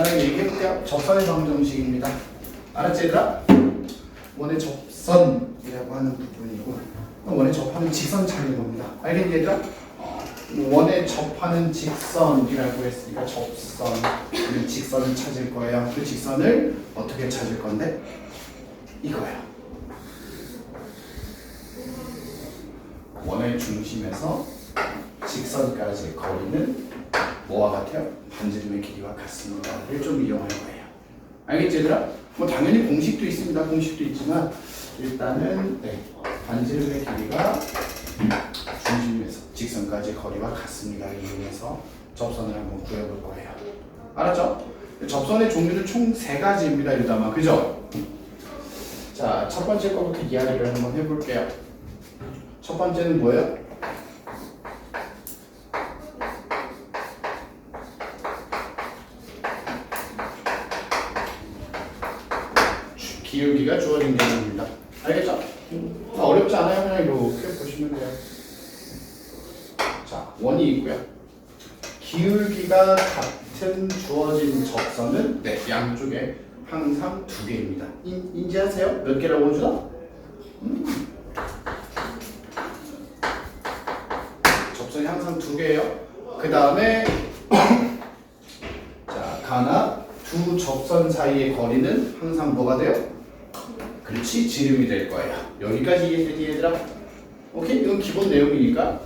간단하게 얘기해볼게요. 접선의 방정식입니다. 알았지 얘들아? 원의 접선이라고 하는 부분이고 원에 접하는 직선 찾는 겁니다. 알겠니 얘들아? 원에 접하는 직선이라고 했으니까 접선, 이 직선을 찾을 거예요. 그 직선을 어떻게 찾을 건데? 이거예요. 원의 중심에서 직선까지의 거리는 뭐와 같아요? 반지름의 길이와 같습니다를 좀 이용할 거예요. 알겠지 얘들아? 뭐 당연히 공식도 있습니다. 공식도 있지만 일단은 반지름의 길이가 중심에서 직선까지 거리와 같습니다를 이용해서 접선을 한번 구해볼 거예요. 알았죠? 접선의 종류는 총 3가지입니다. 유담아. 그죠? 자, 첫 번째 거부터 이야기를 한번 해볼게요. 첫 번째는 뭐예요? 기울기가 주어진 개념입니다. 알겠죠? 어렵지 않아요. 그냥 이렇게 보시면 돼요. 자, 원이 있고요. 기울기가 같은 주어진 접선은 양쪽에 항상 2개입니다. 인지하세요? 몇 개라고 주나? 접선이 항상 2개예요. 그 다음에 자, 가나 두 접선 사이의 거리는 항상 뭐가 돼요? 그렇지, 지름이 될 거예요. 여기까지 이해되니 얘들아? 오케이? 이건 기본 내용이니까.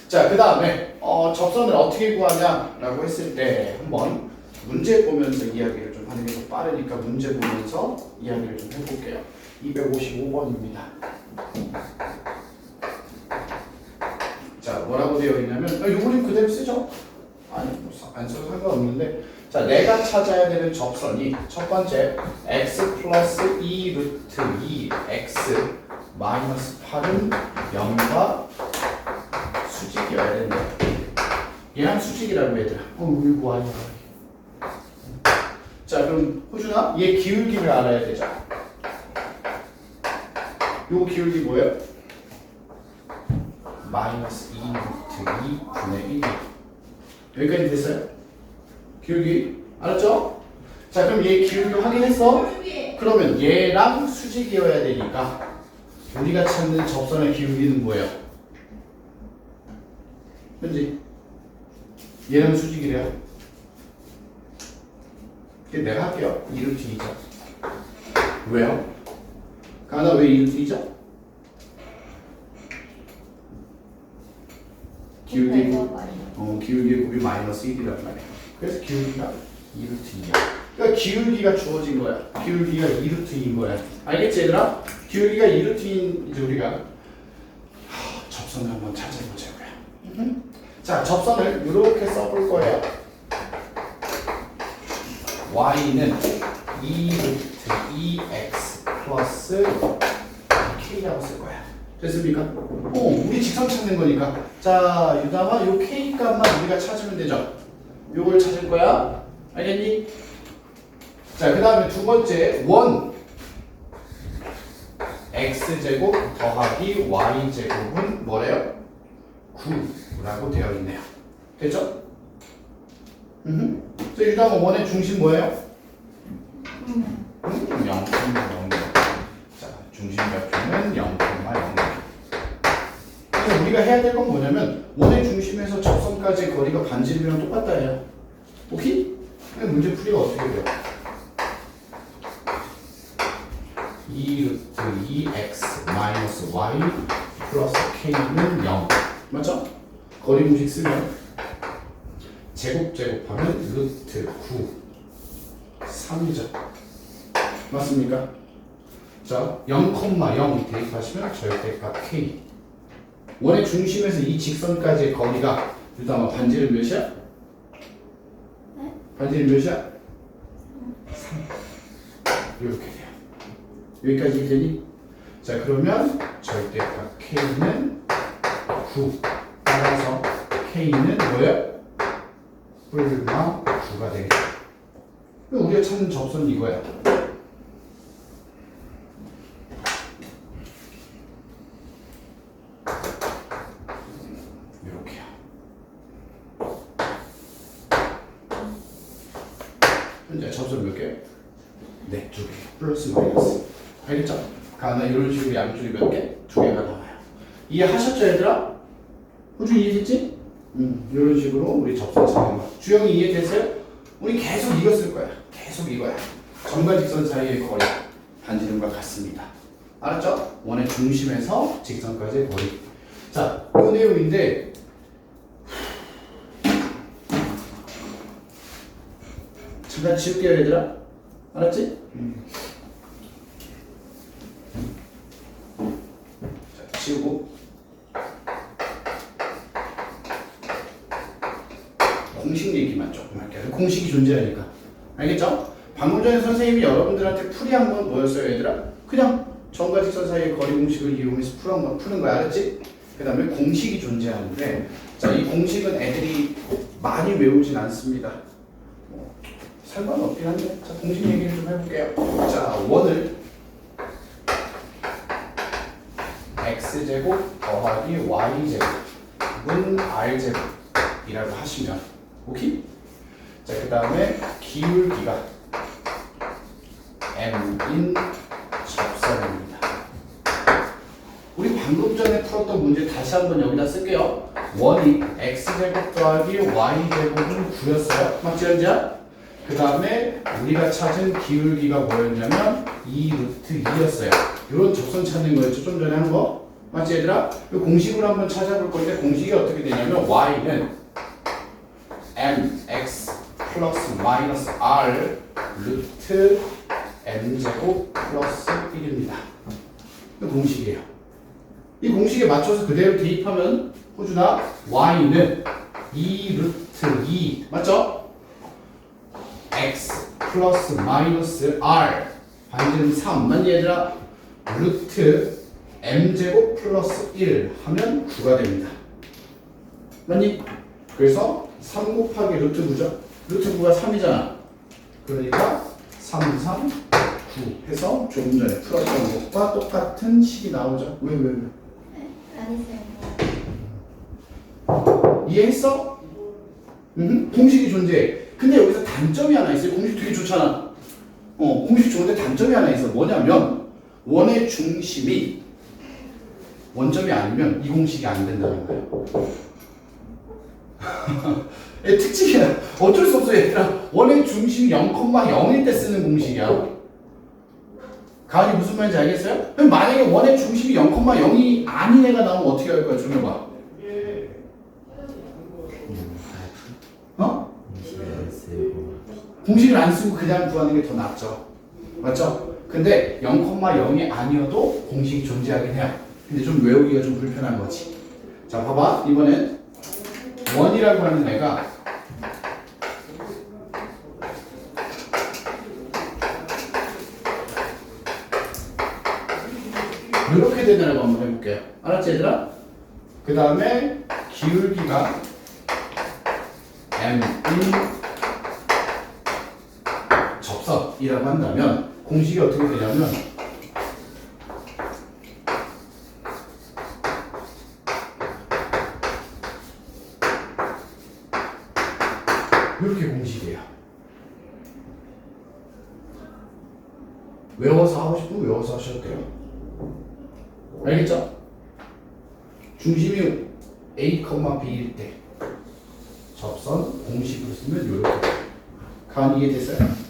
자, 그 다음에 접선을 어떻게 구하냐라고 했을 때 한번 문제 보면서 이야기를 좀 하는 게 더 빠르니까 문제 보면서 이야기를 좀 해볼게요. 255번입니다. 자, 뭐라고 되어 있냐면 요거는 그대로 쓰죠? 아니, 안 써도 상관없는데 자, 내가 찾아야 되는 접선이 첫 번째 x 플러스 2 루트 2 x 마이너스 8은 0과 수직이어야 된다. 얘랑 수직이라고 얘들아. 왜 구하냐? 자, 그럼 호준아, 얘 기울기를 알아야 되죠. 요 기울기 뭐예요? 마이너스 2 루트 2분의 1. 여기까지 됐어요? 기울기 알았죠? 자, 그럼 얘 기울기 확인했어? 그러면 얘랑 수직이어야 되니까 우리가 찾는 접선의 기울기는 뭐예요? 현지 얘랑 수직이래요. 내가 할게요. 2루트 2죠. 왜요? 가나 왜 2루트 2죠? 기울기 기울기의 곱이 마이너스 1이란 말이에요. 그래서 기울기가 2루트 2야. 그러니까 기울기가 주어진 거야. 기울기가 2루트 2인 거야. 알겠지 얘들아? 기울기가 2루트 2인 이제 우리가 접선을 한번 찾아보자고요. 자, 접선을 이렇게 써볼 거예요. y는 2루트 2x 플러스 k라고 쓸 거야. 됐습니까? 우리 직선 찾는 거니까. 자, 유담아, 요 k 값만 우리가 찾으면 되죠. 요걸 찾을 거야. 알겠니? 자, 그 다음에 두 번째 원 x제곱 더하기 y제곱은 뭐래요? 9라고 되어 있네요. 됐죠? 자, 유담아, 원의 중심 뭐예요? 0,0. 자, 중심 좌표는 0,0. 그래서 우리가 해야 될 건 뭐냐면 원의 중심에서 접선까지의 거리가 반지름이랑 똑같다 해요. 오케이? 문제 풀이가 어떻게 돼요? 2루트 2x 마이너스 y 플러스 k는 0 맞죠? 거리 공식 쓰면 제곱하면 루트 9 3이죠. 맞습니까? 자, 0,0 대입하시면 절대값 k. 원의 중심에서 이 직선까지의 거리가 일단 아마 반지름 몇이야? 네? 반지름 몇이야? 3. 이렇게 돼요. 여기까지 되니? 자, 그러면 절대값 k는 9. 따라서 k는 뭐예요? 뿔마 9가 되겠죠. 우리가 찾는 접선은 이거야. 현재 접선 몇 개? 네, 2개. 플러스 마이너스. 알겠죠? 가나 이런 식으로 양쪽이 몇 개? 2개가 나와요. 이해하셨죠, 얘들아? 호주 이해됐지? 이런 식으로 우리 접선 찾는 거. 주영이 이해됐어요? 우리 계속 이거 쓸 거야. 계속 이거야. 점과 직선 사이의 거리. 반지름과 같습니다. 알았죠? 원의 중심에서 직선까지의 거리. 자, 이 내용인데 잠깐 지울게요, 얘들아. 알았지? 자, 지우고 공식 얘기만 조금 할게요. 공식이 존재하니까. 알겠죠? 방금 전에 선생님이 여러분들한테 풀이한 건 뭐였어요, 얘들아? 그냥 점과 직선 사이의 거리 공식을 이용해서 푸는 거야. 알았지? 그 다음에 공식이 존재하는데, 자, 이 공식은 애들이 많이 외우진 않습니다. 상관없긴 한데, 자, 공식 얘기를 좀 해볼게요. 자, 원을 x제곱 더하기 y제곱은 r제곱이라고 하시면, 오케이? 자, 그 다음에 기울기가 m인 접선입니다. 우리 방금 전에 풀었던 문제 다시 한번 여기다 쓸게요. 원이 x제곱 더하기 y제곱은 9였어요. 맞지, 현지야? 그 다음에 우리가 찾은 기울기가 뭐였냐면 2루트 2였어요. 이런 접선 찾는 거였죠. 좀 전에 한 거. 맞지, 얘들아? 이 공식으로 한번 찾아볼 건데 공식이 어떻게 되냐면 y는 mx 플러스 마이너스 r 루트 m제곱 플러스 1입니다. 이 공식이에요. 이 공식에 맞춰서 그대로 대입하면 호준아 y는 2 루트 2 맞죠? x 플러스 마이너스 r 반지름 3 맞니 얘들아? 루트 m제곱 플러스 1 하면 9가 됩니다. 맞니? 그래서 3 곱하기 루트 9죠? 루트 9가 3이잖아. 그러니까 3, 3, 9 해서 조금 전에 풀었던 것과 똑같은 식이 나오죠. 왜? 네? 안 했어요. 이해했어? 공식이 존재해. 근데 여기서 단점이 하나 있어요. 공식 되게 좋잖아. 공식 좋은데 단점이 하나 있어. 뭐냐면 원의 중심이 원점이 아니면 이 공식이 안 된다는 거야. 특징이야. 어쩔 수 없어 얘들아. 원의 중심이 0,0일 때 쓰는 공식이야. 가은이 무슨 말인지 알겠어요? 그럼 만약에 원의 중심이 0,0이 아닌 애가 나오면 어떻게 할 거야? 준호가. 공식을 안 쓰고 그냥 구하는 게 더 낫죠. 맞죠? 근데 0,0이 아니어도 공식이 존재하긴 해요. 근데 좀 외우기가 좀 불편한 거지. 자, 봐봐. 이번엔 원이라고 하는 애가 이렇게 되는 애가 한번 해볼게요. 알았지, 얘들아? 그 다음에 기울기가 m인 접선이라고 한다면 공식이 어떻게 되냐면 이렇게 공식이에요. 외워서 하고 싶으면 외워서 하셔도 돼요. 알겠죠? 중심이 A, B일 때 접선 공식으로 쓰면 이렇게. 가은 이해됐어요?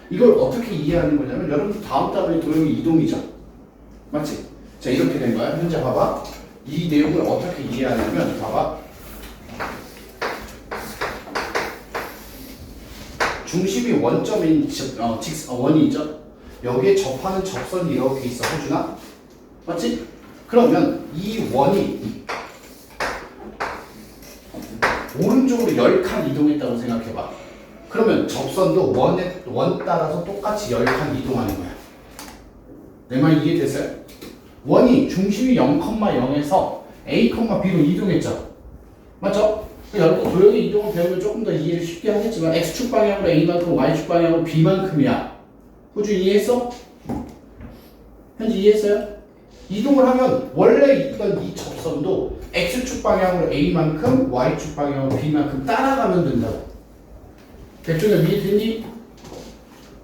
이걸 어떻게 이해하는 거냐면 여러분 다음 단원의 도형이 이동이죠. 맞지? 자, 이렇게 된 거야. 현재 봐봐. 이 내용을 어떻게 이해하냐면 봐봐. 중심이 원점인 원이 있죠. 여기에 접하는 접선이 이렇게 있어. 호준아. 맞지? 그러면 이 원이 오른쪽으로 10칸 이동했다고 생각해봐. 그러면 접선도 원 따라서 똑같이 10칸 이동하는 거야. 내 말 이해됐어요? 원이 중심이 0,0에서 A, B로 이동했죠. 맞죠? 여러분 도형의 이동을 배우면 조금 더 이해를 쉽게 하겠지만 X축 방향으로 A만큼 Y축 방향으로 B만큼이야. 호주 이해했어? 현재 이해했어요? 이동을 하면 원래 있던 이 접선도 X축 방향으로 A만큼 Y축 방향으로 B만큼 따라가면 된다고. 대쪽이 이해됐니?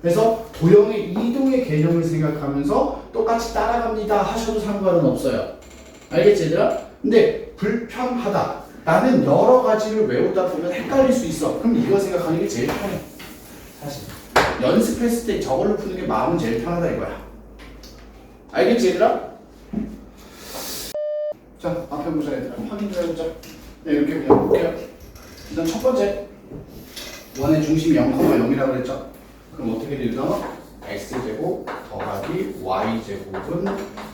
그래서 도형의 이동의 개념을 생각하면서 똑같이 따라갑니다 하셔도 상관은 없어요. 알겠지 얘들아? 근데 불편하다. 나는 여러 가지를 외우다 보면 헷갈릴 수 있어. 그럼 이거 생각하는 게 제일 편해. 사실 연습했을 때 저걸로 푸는 게 마음은 제일 편하다 이거야. 알겠지 얘들아? 자 앞에 보자 얘들아. 확인 좀 해보자. 네, 이렇게 그냥 볼게요. 일단 첫 번째 원의 중심이 0,0이라고 그랬죠? 그럼 어떻게 되죠? x제곱 더하기 y제곱은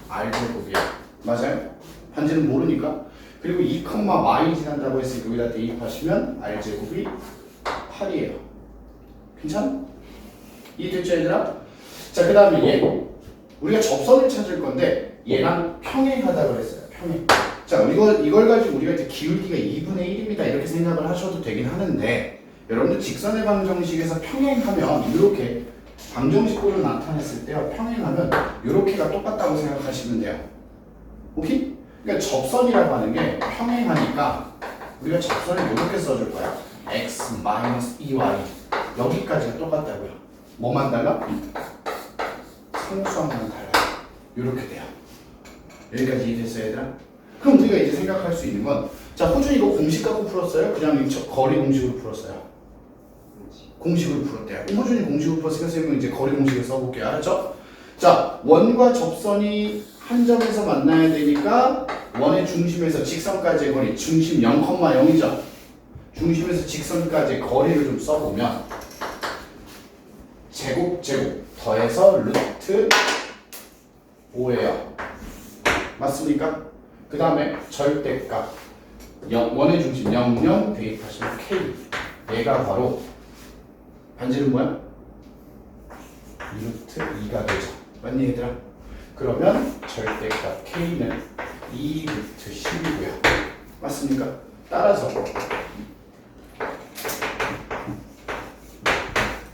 r제곱이야. 맞아요? 반지는 모르니까. 그리고 2, y 지난다고 했으니까 여기다 대입하시면 r제곱이 8이에요. 괜찮아? 이해됐죠 얘들아? 자 그 다음에 얘 우리가 접선을 찾을 건데 얘랑 평행하다 그랬어요. 평행. 자 이걸 가지고 우리가 이제 기울기가 2분의 1입니다 이렇게 생각을 하셔도 되긴 하는데 여러분들 직선의 방정식에서 평행하면 이렇게 방정식으로 나타냈을 때요 평행하면 이렇게가 똑같다고 생각하시면 돼요. 오케이? 그러니까 접선이라고 하는 게 평행하니까 우리가 접선을 이렇게 써줄 거야. x 마이너스 2y 여기까지가 똑같다고요. 뭐만 달라? 상수항만 달라요. 이렇게 돼요. 여기까지 이해됐어요 얘들아? 그럼 우리가 이제 생각할 수 있는 건 자 호준이 이거 공식 갖고 풀었어요? 그냥 거리 공식으로 풀었어요? 공식으로 풀었대요. 호준이 공식으로 풀었으니까 선생님은 이제 거리 공식을 써볼게요. 알았죠? 자 원과 접선이 한 점에서 만나야 되니까 원의 중심에서 직선까지의 거리 중심 0,0이죠. 중심에서 직선까지의 거리를 좀 써보면 제곱 더해서 루트 5예요. 맞습니까? 그 다음에 절대값 원의 중심 0 대입하시면 K 얘가 바로 반지름 뭐야? 루트 2가 되죠. 맞니 얘들아? 그러면 절대값 K는 2 루트 10이고요. 맞습니까? 따라서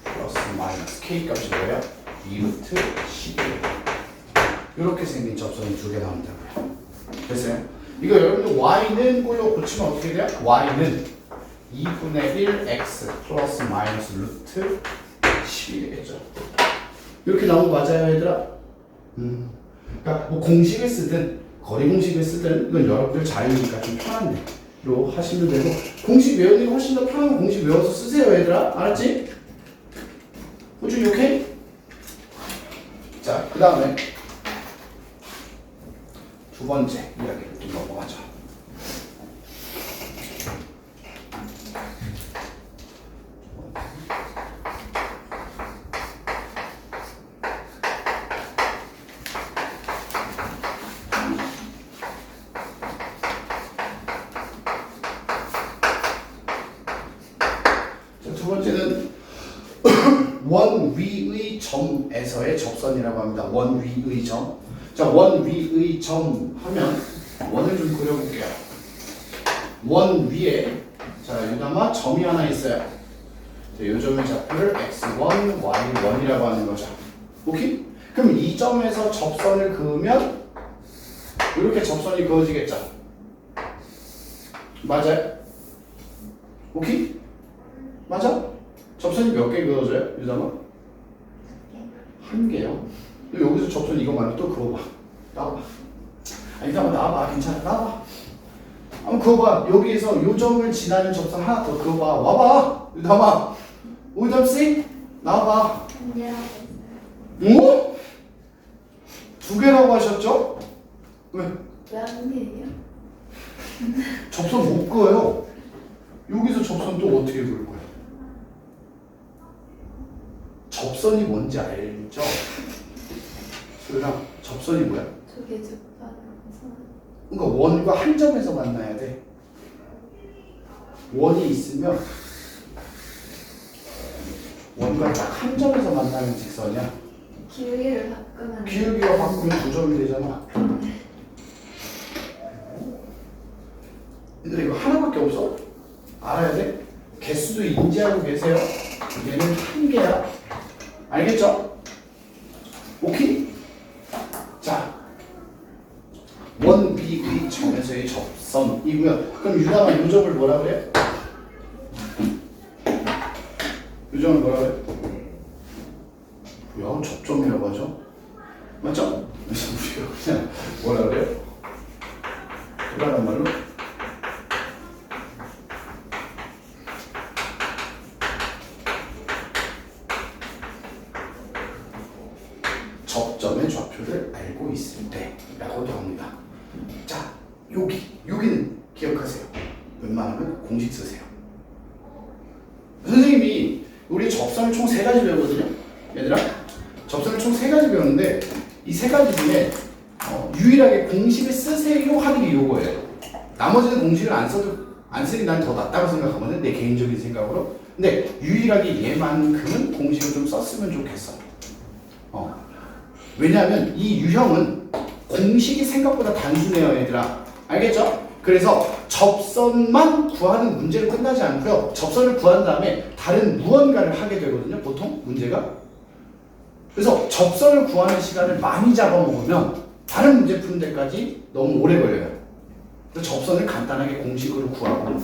플러스 마이너스 K 값이 뭐예요? 2 루트 10이에요. 이렇게 생긴 접선이 두 개 나온다고요. 됐어요? 이거 여러분들 y는 꼴로 고치면 어떻게 돼요? y는 2분의 1 x 플러스 마이너스 루트 10이 되겠죠. 이렇게 나온 거 맞아요 얘들아? 그러니까 뭐 공식을 쓰든 거리 공식을 쓰든 이건 여러분들 자유니까 좀 편한 대로 하시면 되고 공식 외우는 게 훨씬 더 편한 공식 외워서 쓰세요 얘들아. 알았지? 호준이 오케이? 자 그 다음에 두 번째 이야기를 좀 넘어가죠. 두 번째는 원 위의 점에서의 접선이라고 합니다. 원 위의 점. 자, 원 위의 점 하면 원을 좀 그려볼게요. 원 위에 자, 유담아 점이 하나 있어요. 자, 이 점의 좌표를 x1, y1이라고 하는 거죠. 오케이? 그럼 이 점에서 접선을 그으면 이렇게 접선이 그어지겠죠. 맞아요? 오케이? 맞아? 접선이 몇 개 그어져요? 유담아? 한 개요. 여기서 접선 이거 말고 또 그어봐. 나와봐. 아니 잠깐만 나와봐. 괜찮아. 나와봐. 한번 그어봐. 여기에서 요 점을 지나는 접선 하나 더 그어봐. 와봐. 나와봐. 오이담씨 나와봐. 오? 두 개라고 하셨죠? 왜? 왜 한 개예요? 접선 못 그어요. 여기서 접선 또 어떻게 그을 거야? 접선이 뭔지 알죠? 소연아, 접선이 뭐야? 두개 접하면서 그러니까 원과 한 점에서 만나야 돼. 원이 있으면 원과 딱 한 점에서 만나는 직선이야. 기울기를 바꾸면 기울기가 바꾸면 두 점이 되잖아. 얘들아 이거 하나밖에 없어. 알아야 돼. 개수도 인지하고 계세요. 얘는 한 개야. 알겠죠? 오케이? 자, 원 위의 점에서의 접선이고요. 그럼 유담아 이 점을 뭐라 그래? 요즘은 뭐라 그래? 야, 접점이라고 하죠? 맞죠? 그래서 우리가 그냥 뭐라 그래요? 그라는 말로 접점의 좌표를 알고 있을 때 라고도 합니다. 자, 여기는 기억하세요. 웬만하면 공식 쓰세요. 선생님이 우리 접선을 총 3가지 배우거든요. 얘들아, 접선을 총 3가지 배우는데 이 3가지 중에 유일하게 공식을 쓰세요 하는 게 요거예요. 나머지는 공식을 안 쓰는 게 난 더 낫다고 생각하거든, 내 개인적인 생각으로. 근데 유일하게 얘만큼은 공식을 좀 썼으면 좋겠어. 왜냐하면 이 유형은 공식이 생각보다 단순해요, 얘들아. 알겠죠? 그래서 접선만 구하는 문제로 끝나지 않고요. 접선을 구한 다음에 다른 무언가를 하게 되거든요, 보통 문제가. 그래서 접선을 구하는 시간을 많이 잡아먹으면 다른 문제 푸는 데까지 너무 오래 걸려요. 그래서 접선을 간단하게 공식으로 구하고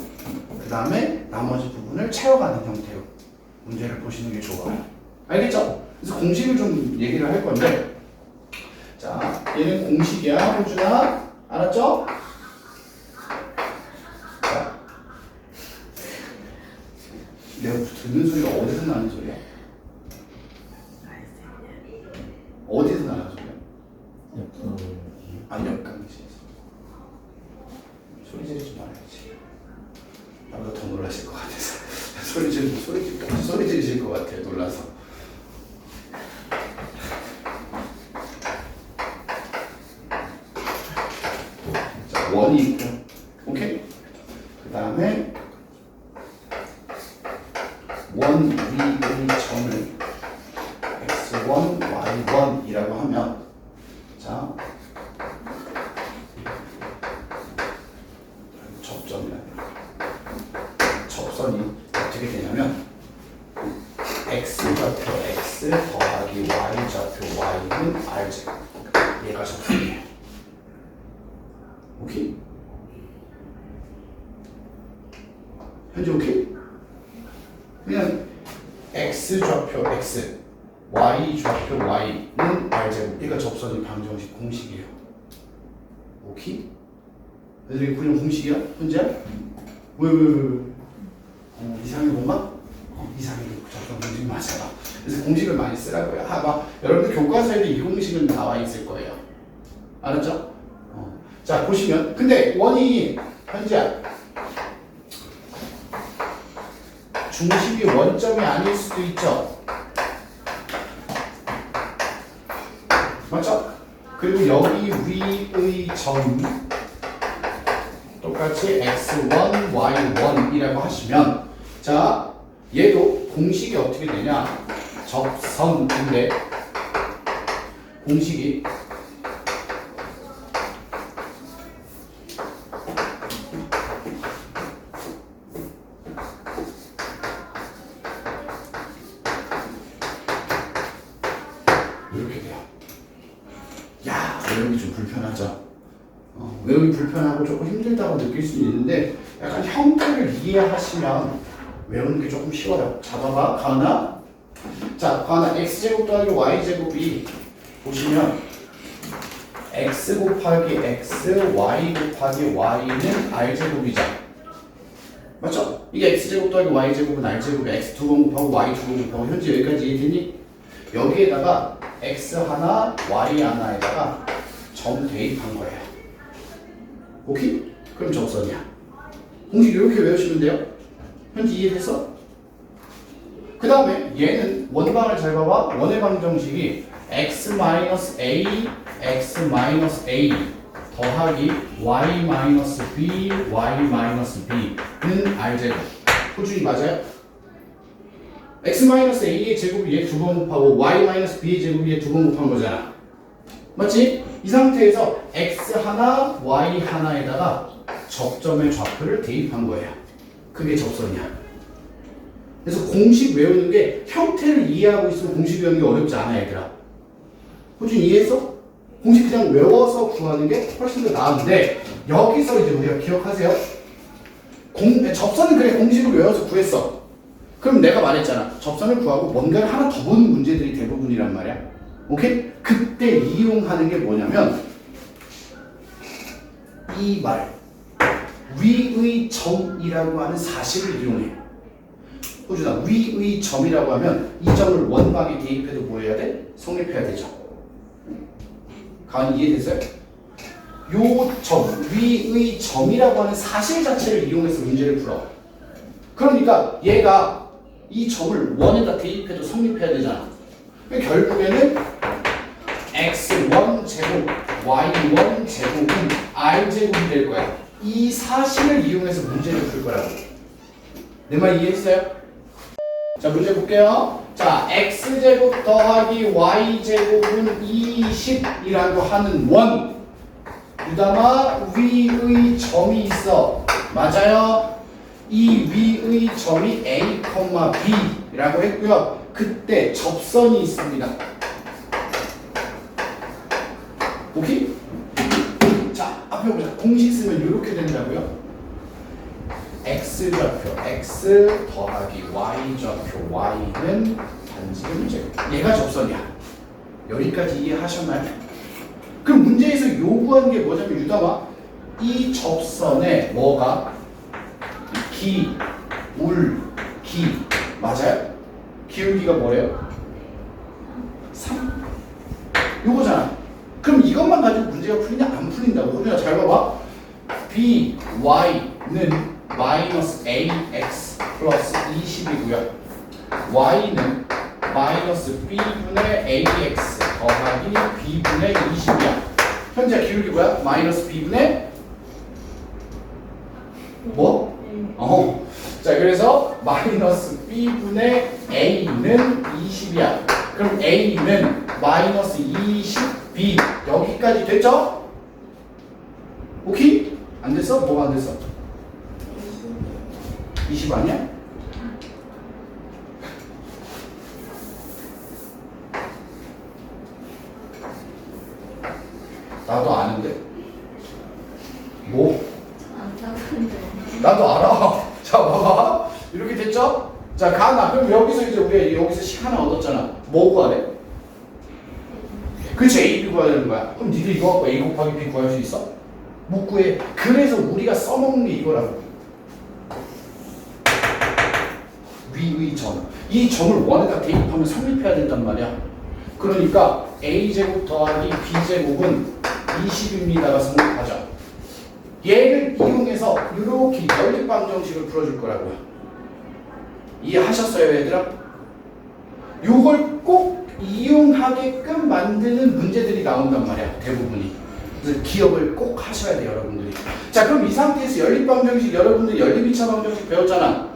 그 다음에 나머지 부분을 채워가는 형태로 문제를 보시는 게 좋아요. 알겠죠? 그래서 공식을 좀 얘기를 할 건데, 자, 얘는 공식이야, 호준아. 알았죠? 자, 내가 듣는 소리가 어디서 나는 소리야? 어디서 나는 소리야? 옆강의실에서. 소리 지르지 말아야지. 나보다 더 놀라실 것 같아서. 소리 지르실 것 같아요, 놀라서. 자, 원이 있고, 오케이? 그 다음에 원 위의 점을 x1, y1이라고 하면, 자, 접선이 어떻게 되냐면 x좌표 x 더하기 y좌표 y는 r제곱, 얘가 접선이에요. 오케이? 현재 오케이? 그냥 x좌표 x y좌표 y는 r제곱, 얘가 접선이 방정식 공식이에요. 오케이? 애들이 그냥 공식이야? 현재? 왜? 이상해 뭔가? 이상해. 접선 공식 맞아. 그래서 공식을 많이 쓰라고요. 막 여러분들 교과서에도 이 공식은 나와 있을 거예요. 알았죠? 자, 보시면 근데 원이 현재 중심이 원점이 아닐 수도 있죠. 맞죠? 그리고 여기 위의 점 똑같이 x1, y1이라고 하시면, 자, 얘도 공식이 어떻게 되냐? 접선인데 공식이 이렇게 돼요. 야, 외우기 좀 불편하죠? 외우기 불편하고 조금 힘들다고 느낄 수 있는데, 약간 형태를 이해하시면 외우는 게 조금 쉬워요. 잡아봐, 가은아. 자, 가은아, x제곱 더하기 y제곱이 보시면 x 곱하기 x, y 곱하기 y는 r제곱이죠. 맞죠? 이게 x제곱 더하기 y제곱은 r제곱이 x 두 번 곱하고 y 두 번 곱하고, 현재 여기까지 이해되니? 여기에다가 x 하나, y 하나에다가 점 대입한 거예요. 오케이? 그럼 접선이야. 공식 이렇게 외우시면 돼요. 현재 이해됐어? 그 다음에 얘는 원방을 잘 봐봐. 원의 방정식이 x-a, x-a 더하기 y-b, y-b는 r제곱. 호준이 맞아요? x-a의 제곱이 얘 두 번 곱하고 y-b의 제곱이 얘 두 번 곱한 거잖아. 맞지? 이 상태에서 x 하나, y 하나에다가 접점의 좌표를 대입한 거예요. 그게 접선이야. 그래서 공식 외우는 게 형태를 이해하고 있으면 공식 외우는 게 어렵지 않아, 얘들아. 호준 이해했어? 공식 그냥 외워서 구하는 게 훨씬 더 나은데, 여기서 이제 우리가 기억하세요. 접선은 그래 공식을 외워서 구했어. 그럼 내가 말했잖아. 접선을 구하고 뭔가를 하나 더 보는 문제들이 대부분이란 말이야. 오케이? 그때 이용하는 게 뭐냐면 이 말, 위의 점이라고 하는 사실을 이용해. 호준아, 위의 점이라고 하면 이 점을 원방에 대입해도 뭐 해야 돼? 성립해야 되죠. 가은이 이해됐어요? 요 점, 위의 점이라고 하는 사실 자체를 이용해서 문제를 풀어. 그러니까 얘가 이 점을 원에다 대입해도 성립해야 되잖아. 그러니까 결국에는 x1 제곱, y1 제곱은 r제곱이 될 거야. 이 사실을 이용해서 문제를 풀 거라고. 내 말 이해했어요? 자, 문제 볼게요. 자, x제곱 더하기 y제곱은 20이라고 하는 원. 유담아, 위의 점이 있어. 맞아요? 이 위의 점이 A, B라고 했고요. 그때 접선이 있습니다. 오케이? 자, 앞에 보자. 공식 쓰면 이렇게 된다고요. x좌표 x 더하기 y좌표 y는 반지름 제곱. 얘가 접선이야. 여기까지 이해하셨나요? 그럼 문제에서 요구한 게 뭐냐면 유담아, 이 접선에 뭐가 기, 울, 기 맞아요? 기울기가 뭐래요? 3. 요거잖아. 그럼 이것만 가지고 문제가 풀리냐? 안 풀린다고. 호준아 잘 봐봐. b, y는 마이너스 ax 플러스 20이고요. y는 마이너스 b분의 ax 더하기 b분의 20이야. 현재 기울기 뭐야? 마이너스 b분의 뭐? 자, 그래서 마이너스 b분의 a는 20이야. 그럼 a는 마이너스 20b. 여기까지 됐죠? 오케이? 안 됐어? 뭐가 안 됐어? 20 아니야? 나도 아는데. 뭐? 나도 알아. 자, 봐봐. 이렇게 됐죠? 자, 가나. 그럼 여기서 이제 우리가 여기서 식 하나 얻었잖아. 뭐 구하래? 그치, A, B 구해야 되는 거야. 그럼 니들 이거 갖고 A 곱하기 B 구할 수 있어? 못 구해. 그래서 우리가 써먹는 게 이거라고. 위의 점. 이 점을 원에다 대입하면 성립해야 된단 말이야. 그러니까 A제곱 더하기 B제곱은 20입니다가 성립하죠. 얘를 이용해서 이렇게 연립방정식을 풀어줄 거라고요. 이해하셨어요, 얘들아? 요걸 꼭 이용하게끔 만드는 문제들이 나온단 말이야, 대부분이. 그래서 기억을 꼭 하셔야 돼요, 여러분들이. 자, 그럼 이 상태에서 연립방정식, 여러분들 연립 2차 방정식 배웠잖아.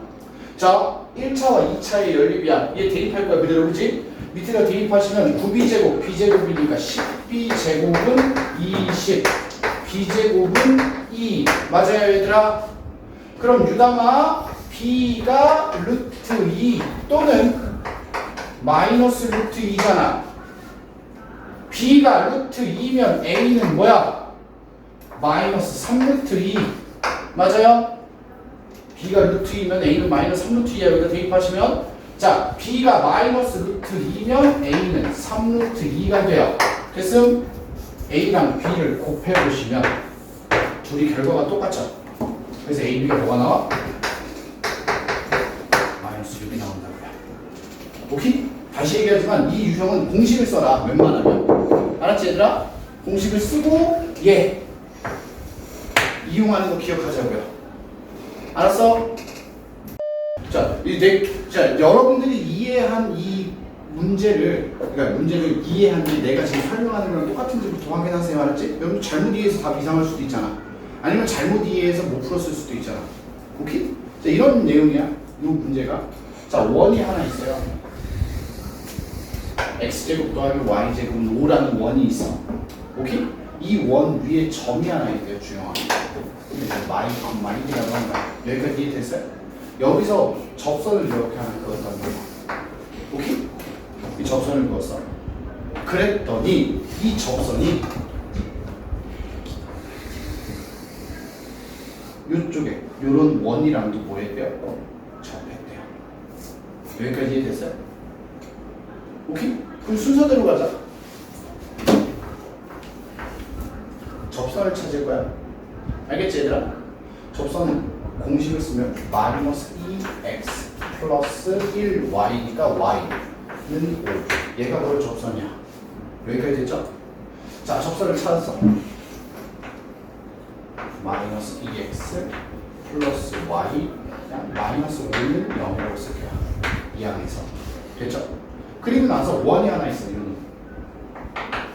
자, 1차와 2차의 연립이야. 얘 대입할 거야, 그대로, 그치? 밑에다 대입하시면 9b제곱, b제곱이니까 10b제곱은 20, b제곱은 2. 맞아요, 얘들아? 그럼 유담아, b가 루트 2 또는 마이너스 루트 2잖아. b가 루트 2면 a는 뭐야? 마이너스 3루트 2. 맞아요? b가 루트 2면 a는 마이너스 3루트 2야. 여기다 대입하시면, 자, b가 마이너스 루트 2면 a는 3루트 2가 돼요. 됐음? a랑 b를 곱해보시면 둘이 결과가 똑같죠? 그래서 a, b가 뭐가 나와? 마이너스 6이 나온다고요. 오케이? 다시 얘기하지만 이 유형은 공식을 써라, 웬만하면. 알았지, 얘들아? 공식을 쓰고 얘 이용하는 거 기억하자고요. 알았어? 자, 여러분들이 이해한 이 문제를, 그러니까 문제를 이해한 게 내가 지금 설명하는 거랑 똑같은지부터 확인하세요. 알았지? 여러분 잘못 이해해서 답 이상할 수도 있잖아. 아니면 잘못 이해해서 못 풀었을 수도 있잖아. 오케이? 자, 이런 내용이야. 이 문제가. 자, 원이 하나 있어요. x제곱 더하기 y제곱은 5라는 원이 있어. 오케이? 이 원 위에 점이 하나 있대요, 주영아. 마이너라고 한다. 여기까지 이해됐어요? 여기서 접선을 이렇게 하나 그었단 말이야. 오케이? 이 접선을 그었어. 그랬더니 이 접선이 이쪽에 요런 원이랑도 뭐 했대요? 접했대요. 여기까지 이해됐어요? 오케이? 그럼 순서대로 가자. 접선을 찾을 거야. 알겠지 얘들아? 접선 공식을 쓰면 마이너스 2x 플러스 1y니까 y는 5. 얘가 뭘 접선이야? 여기까지 됐죠? 자, 접선을 찾았어. 마이너스 2x 플러스 y 그냥 마이너스 5는 0이라고 쓸게요. 이 안에서. 됐죠? 그리고 나서 원이 하나 있어. 이거는.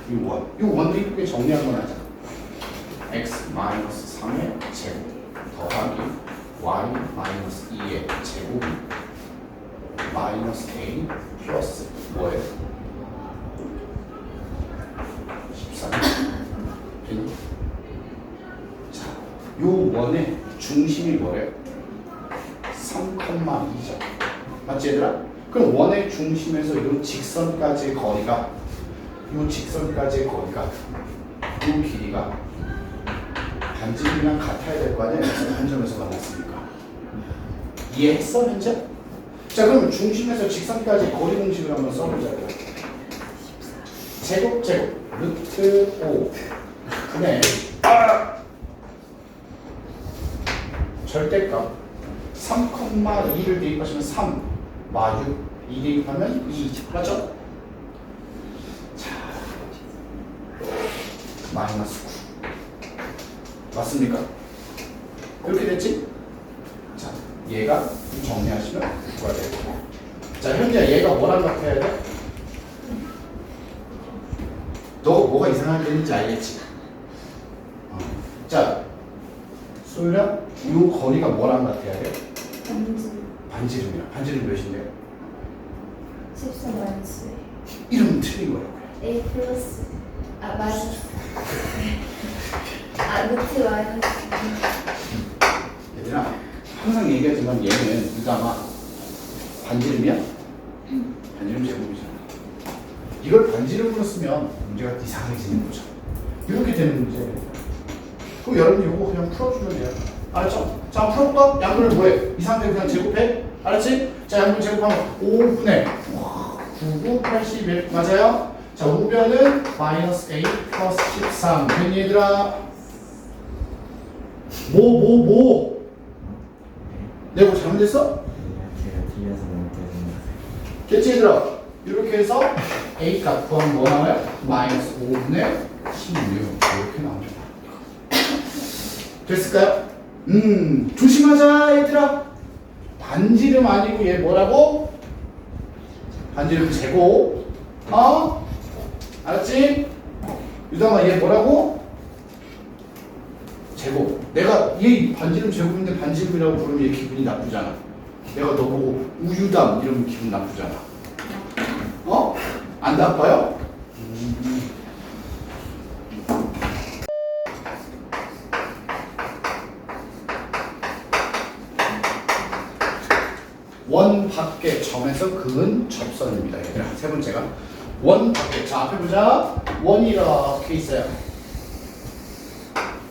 이 원. 이 원도 이쁘게 정리 한번 하자. x 마이너스 3의 제곱 더하기 y 마이너스 2의 제곱이 마이너스 a 플러스 뭐예요? 14. 됐니? 자, 요 원의 중심이 뭐래요? 3,2죠. 맞지 얘들아? 그럼 원의 중심에서 요 직선까지의 거리가 요 직선까지의 거리가 요 길이가 반지름이랑 같아야 될 거 아니야? 한 점에서 만났으니까. 이해했어 현재? 자 그럼 중심에서 직선까지 거리 공식을 한번 써보자고요. 제곱 루트 5 근데 절대값 3,2를 대입하시면 3 마 6 2 대입하면 2 맞죠? 자 마이너스 9 맞습니까? 이렇게 됐지? 자, 얘가 정리하시면 9가 되고. 자, 현재 얘가 뭐랑 같아야 돼? 너 뭐가 이상하게 되는지 알겠지? 자, 소율아, 이 거리가 뭐랑 같아야 돼? 반지름이야. 반지름 몇인데요? 14 마이너스 이러면 틀린 거라고요. A 플러스 마이너스 루트 마이너스 얘들아, 항상 얘기하지만 얘는 이거 아마 반지름이야? 반지름 제곱이잖아. 이걸 반지름으로 쓰면 문제가 이상해지는 거죠. 이렇게 되는 문제예요. 그럼 여러분이 이거 그냥 풀어주면 돼요. 알았죠? 자, 풀어볼까? 양분을 뭐해? 이 상태 그냥 제곱해? 알았지? 자, 양분 제곱하면 5분의 9, 81 맞아요? 자, 우변은 마이너스 A 플러스 13 됐니 얘들아? 뭐? 내가 뭐 잘못했어? 제가 뒤에서 못해서 됐지 얘들아? 이렇게 해서 A 값 구하면 뭐 나와요? 마이너스 5분의 16 이렇게 나옵니다. 됐을까요? 조심하자 얘들아. 반지름 아니고 얘 뭐라고? 반지름 제곱. 알았지? 유담아 얘 뭐라고? 제곱. 내가 얘 반지름 제곱인데 반지름이라고 부르면 얘 기분이 나쁘잖아. 내가 너 보고 우유담 이러면 기분 나쁘잖아. 안 나빠요? 원 밖의 점에서 그은 접선입니다. 얘들아. 세 번째가 원 밖에. 자 앞에 보자. 원이 이렇게 있어요.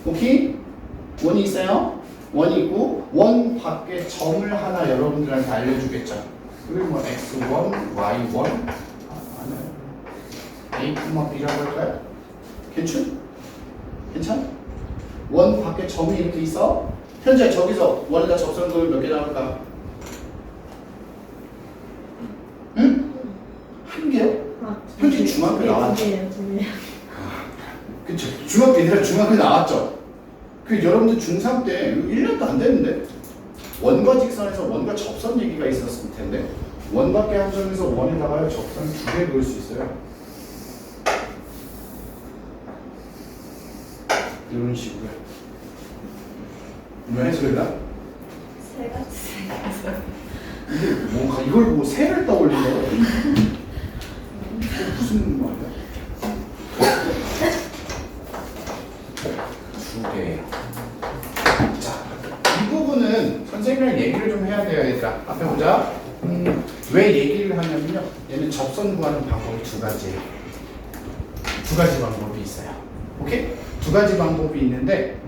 오케이? 원이 있어요. 원이 있고 원 밖에 점을 하나 여러분들한테 알려주겠죠. 그리고 뭐 x1, y1 A, B라고 할까요? 괜찮? 원 밖에 점이 이렇게 있어. 현재 저기서 원에다 접선 그을 몇 개 나올까? 응? 한 개요? 현재 중학교 나왔죠. 그쵸. 중학교 얘들아 중학교 나왔죠. 그 여러분들 중3 때 1년도 안 됐는데 원과 직선에서 원과 접선 얘기가 있었을 텐데 원 밖에 한 점에서 원에다가 접선 2개 그을 수 있어요. 이런 식으로. 왜 소리가? 새같이 생겼어요. 이게 뭔가 이걸 보고 새를 떠올린다고? 무슨 말이야? 2개. 자, 이 부분은 선생님이랑 얘기를 좀 해야 돼요, 얘들아. 앞에 보자. 왜 얘기를 하냐면요. 얘는 접선 구하는 방법이 두 가지예요. 두 가지 방법이 있어요. 오케이? 두 가지 방법이 있는데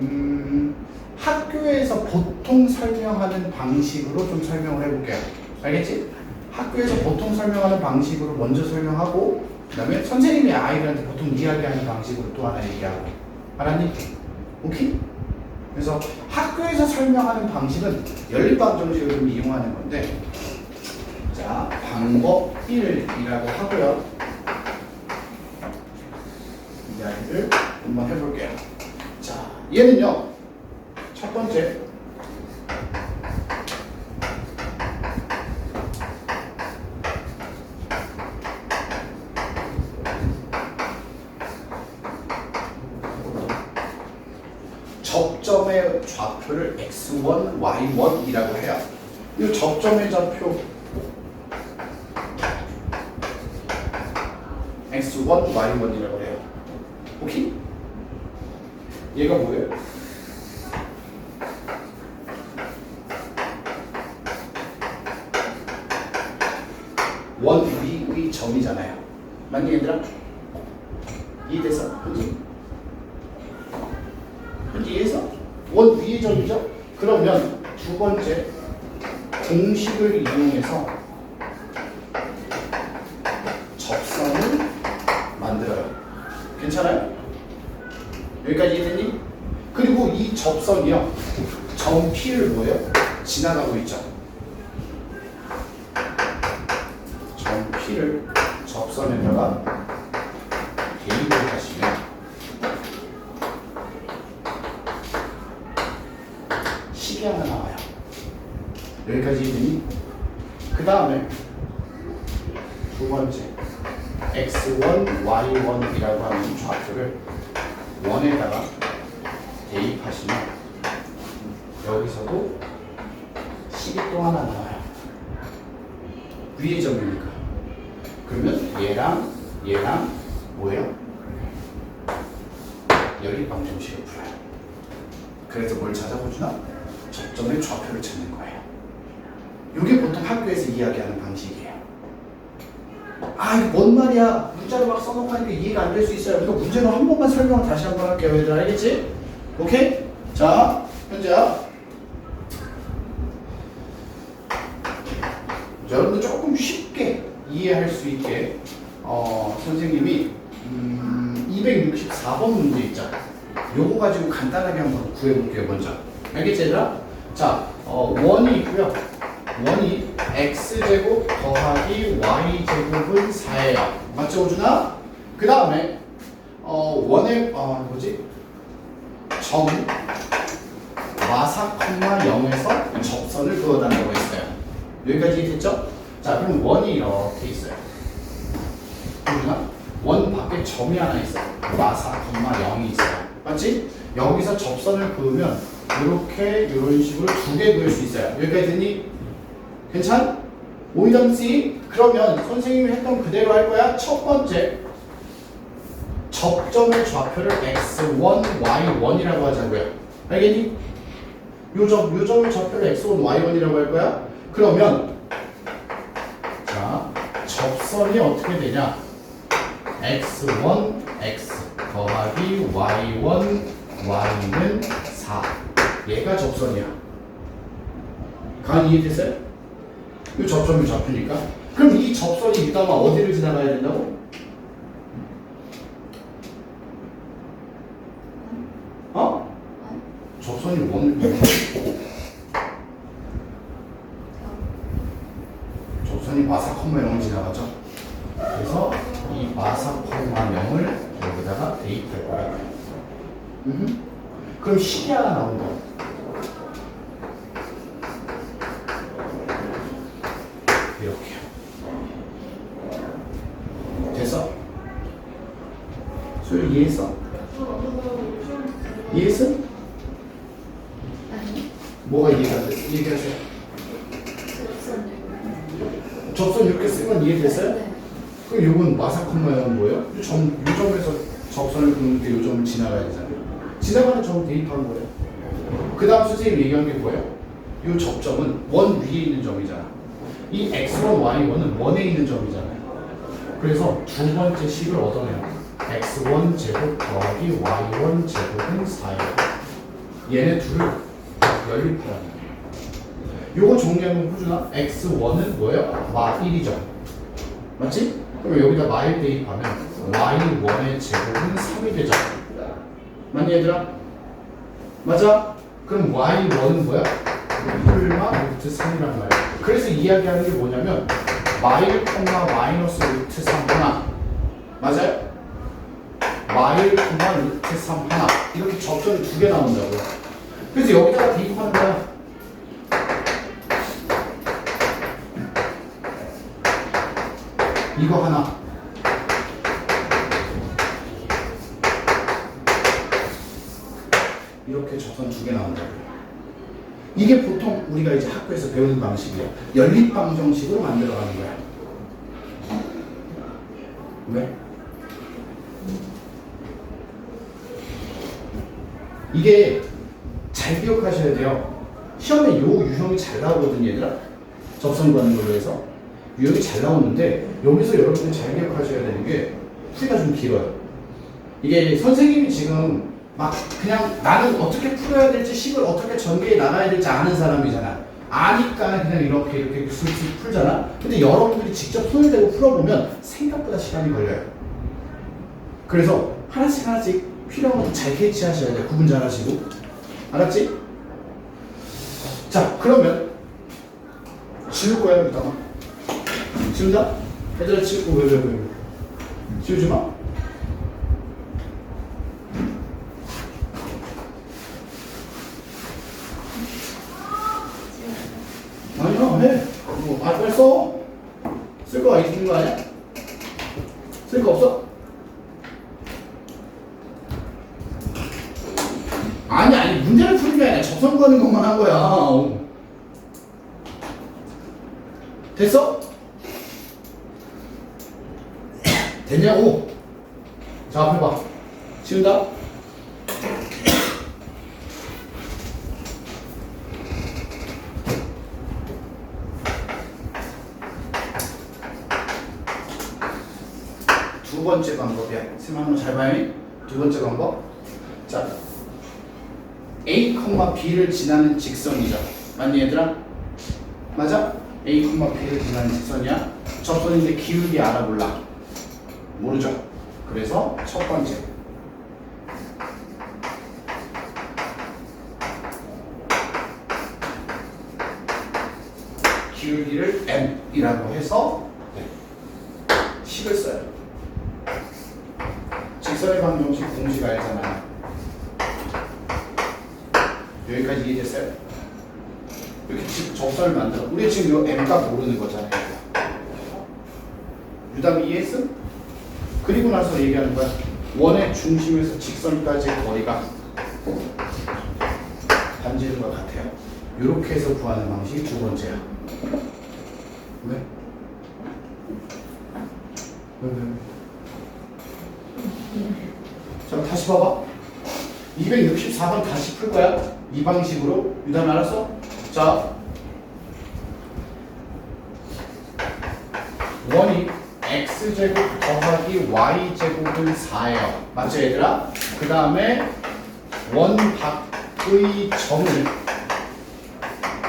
학교에서 보통 설명하는 방식으로 좀 설명을 해볼게요. 알겠지? 학교에서 보통 설명하는 방식으로 먼저 설명하고 그 다음에 선생님이 아이들한테 보통 이야기하는 방식으로 또 하나 얘기하고 알았니? 오케이? 그래서 학교에서 설명하는 방식은 연립방정식을 좀 이용하는 건데 자 방법 1이라고 하고요 이 아이들 한번 해볼게요. 자 얘는요 첫 번째 접점의 좌표를 x1, y1이라고 해요. 이 접점의 좌표 x1, y1이라고 해요. 오케이? 얘가 뭐예요? 원 위의 점이잖아요. 맞니 얘들아? 이해돼서? 그지? 이해해서? 원 위의 점이죠? 그러면 두 번째 공식을 이용해서 접선을 만들어요. 괜찮아요? 여기까지 이해됐니? 그리고 이 접선이요 점 P를 뭐예요? 지나가고 있죠. 점 P를 접선에다가 대입을 하시면 식이 하나 나와요. 여기까지 이해되니? 그 다음에 두 번째 x1, y1이라고 하는 좌표를 원에다가 대입하시면 여기서도 식이 또 하나 나와요. 위의 점이니까. 그러면 얘랑 뭐예요? 연립방정식을 풀어요. 그래서 뭘 찾아보주나? 접점의 좌표를 찾는 거예요. 이게 보통 학교에서 이야기하는 방식이에요. 아 이거 뭔 말이야? 문자로 막 써놓고 하니까 이해가 안 될 수 있어요. 그러니까 문제로 한 번만 설명을 다시 한 번 할게요. 얘들 알겠지? 오케이? 자, 현재야. 여러분들 조금 쉽게 이해할 수 있게 선생님이 264번 문제 있죠. 요거 가지고 간단하게 한번 구해볼게요. 먼저 알겠지 얘들아? 자, 원이 있고요. 원이 x제곱 더하기 y제곱은 4예요. 맞죠 오준아? 그 다음에 원의 점 마사 콤마 0에서 접선을 그어달라고 했어요. 여기까지 됐죠? 자 그럼 원이 이렇게 있어요. 오준아? 원 밖에 점이 하나 있어요. 마사 콤마 0이 있어요. 맞지? 여기서 접선을 그으면 이렇게 이런 식으로 두 개 그을 수 있어요. 여기까지 됐니? 괜찮? 오이덤씨 그러면 선생님이 했던 그대로 할 거야. 첫 번째 접점의 좌표를 x1, y1이라고 하자고요. 알겠니? 요점의 좌표를 x1, y1이라고 할 거야. 그러면 자 접선이 어떻게 되냐? x1, x 더하기 y1, y는 4. 얘가 접선이야. 간 이해됐어요? 이 접점이 좌표니까. 그럼 이 접선이 이따가 어디를 지나가야 된다고? 접선이 접선이 마사 콤마 0을 지나가죠. 그래서 이 마사 콤마 0을 여기다가 대입할 거예요. 그럼 식이 하나 나온다. 이렇게요. 됐어? 소율 이해했어? 이해했어? 아니 뭐가 이해가 안 됐어? 얘기하세요. 접선 이렇게 쓰면 이해됐어요? 네. 그럼 요건 마사 콤마 0은 뭐예요? 요 점에서 접선을 그는데 요 점을 지나가야 되잖아요. 지나가는 점을 대입한 거예요. 그 다음 선생님이 얘기한 게 뭐예요? 요 접점은 원 위에 있는 점이잖아. 이 x1, y1은 원에 있는 점이잖아요. 그래서 두 번째 식을 얻어내요. x1 제곱 더하기 y1 제곱은 4예요. 얘네 둘을 연립하라는 거예요. 요거 정리하면 호준아 x1은 뭐예요? 마1이죠. 맞지? 그럼 여기다 마일 대입하면 y1의 제곱은 3이 되죠. 맞니 얘들아? 맞아? 그럼 y1은 뭐야? 1마 루트 3이란 말이야. 그래서 이야기하는 게 뭐냐면 마일 콤마 마이너스 루트 3 하나 맞아요? 마일 콤마 루트 3 하나 이렇게 접선이 두 개 나온다고요. 그래서 여기다가 대입하는 거야. 이거 하나 이렇게 접선 두 개 나온다고요. 이게 보통 우리가 이제 학교에서 배우는 방식이야. 연립방 정식으로 만들어가는 거야. 왜? 이게 잘 기억하셔야 돼요. 시험에 요 유형이 잘 나오거든요, 얘들아. 접선 구하는 걸로 해서 유형이 잘 나오는데 여기서 여러분들 잘 기억하셔야 되는 게 풀이가 좀 길어요. 이게 선생님이 지금 막 그냥 나는 어떻게 풀어야 될지 식을 어떻게 전개해 나가야 될지 아는 사람이잖아. 아니까 그냥 이렇게 슬슬 풀잖아. 근데 여러분들이 직접 손을 대고 풀어보면 생각보다 시간이 걸려요. 그래서 하나씩 필요한 거 잘 캐치하셔야 돼요. 구분 잘 하시고. 알았지? 자, 그러면 지울 거야, 여기다가. 지운다? 얘들아, 지우고, 왜. 지우지 마. 아니야, 해. 빨리 써. 쓸 거 있는 거 아니야? 쓸 거 없어? 아니, 문제를 푸는 게 아니라 접선 구하는 것만 한 거야. 됐어? 됐냐고? 자, 앞에 봐. 지운다? 두 번째 방법이야. 쌤 한번 잘 봐요. 두 번째 방법. 자, A, B를 지나는 직선이죠. 맞니 얘들아? 맞아? A, B를 지나는 직선이야. 접선인데 기울기 알아볼라. 모르죠? 그래서 첫 번째. 기울기를 M이라고 해서 식을 써요. 직선의 방정식 공식 알잖아요. 여기까지 이해됐어요? 이렇게 접선을 만들어. 우리 지금 이 M값 모르는 거잖아요. 유담 이해했어? 그리고 나서 얘기하는 거야. 원의 중심에서 직선까지의 거리가 반지름과 같아요. 이렇게 해서 구하는 방식이 두 번째야. 왜? 자, 다시 봐봐. 264번 다시 풀 거야. 이 방식으로. 유담 알았어? 자, 원이 x제곱 더하기 y제곱은 4예요. 맞죠 얘들아? 그 다음에 원 밖의 점을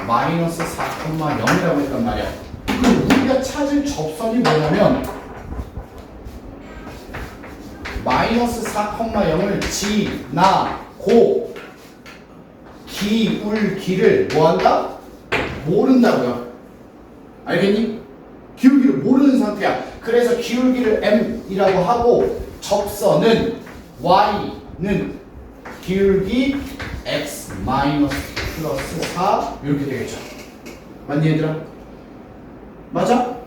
마이너스 4,0이라고 했단 말이야. 그럼 우리가 찾을 접선이 뭐냐면 마이너스 4,0을 지나고 기울기를 뭐한다? 모른다고요. 알겠니? 기울기를 모르는 상태야. 그래서 기울기를 m이라고 하고 접선은 y는 기울기 x 마이너스 플러스 4 이렇게 되겠죠. 맞니 얘들아? 맞아?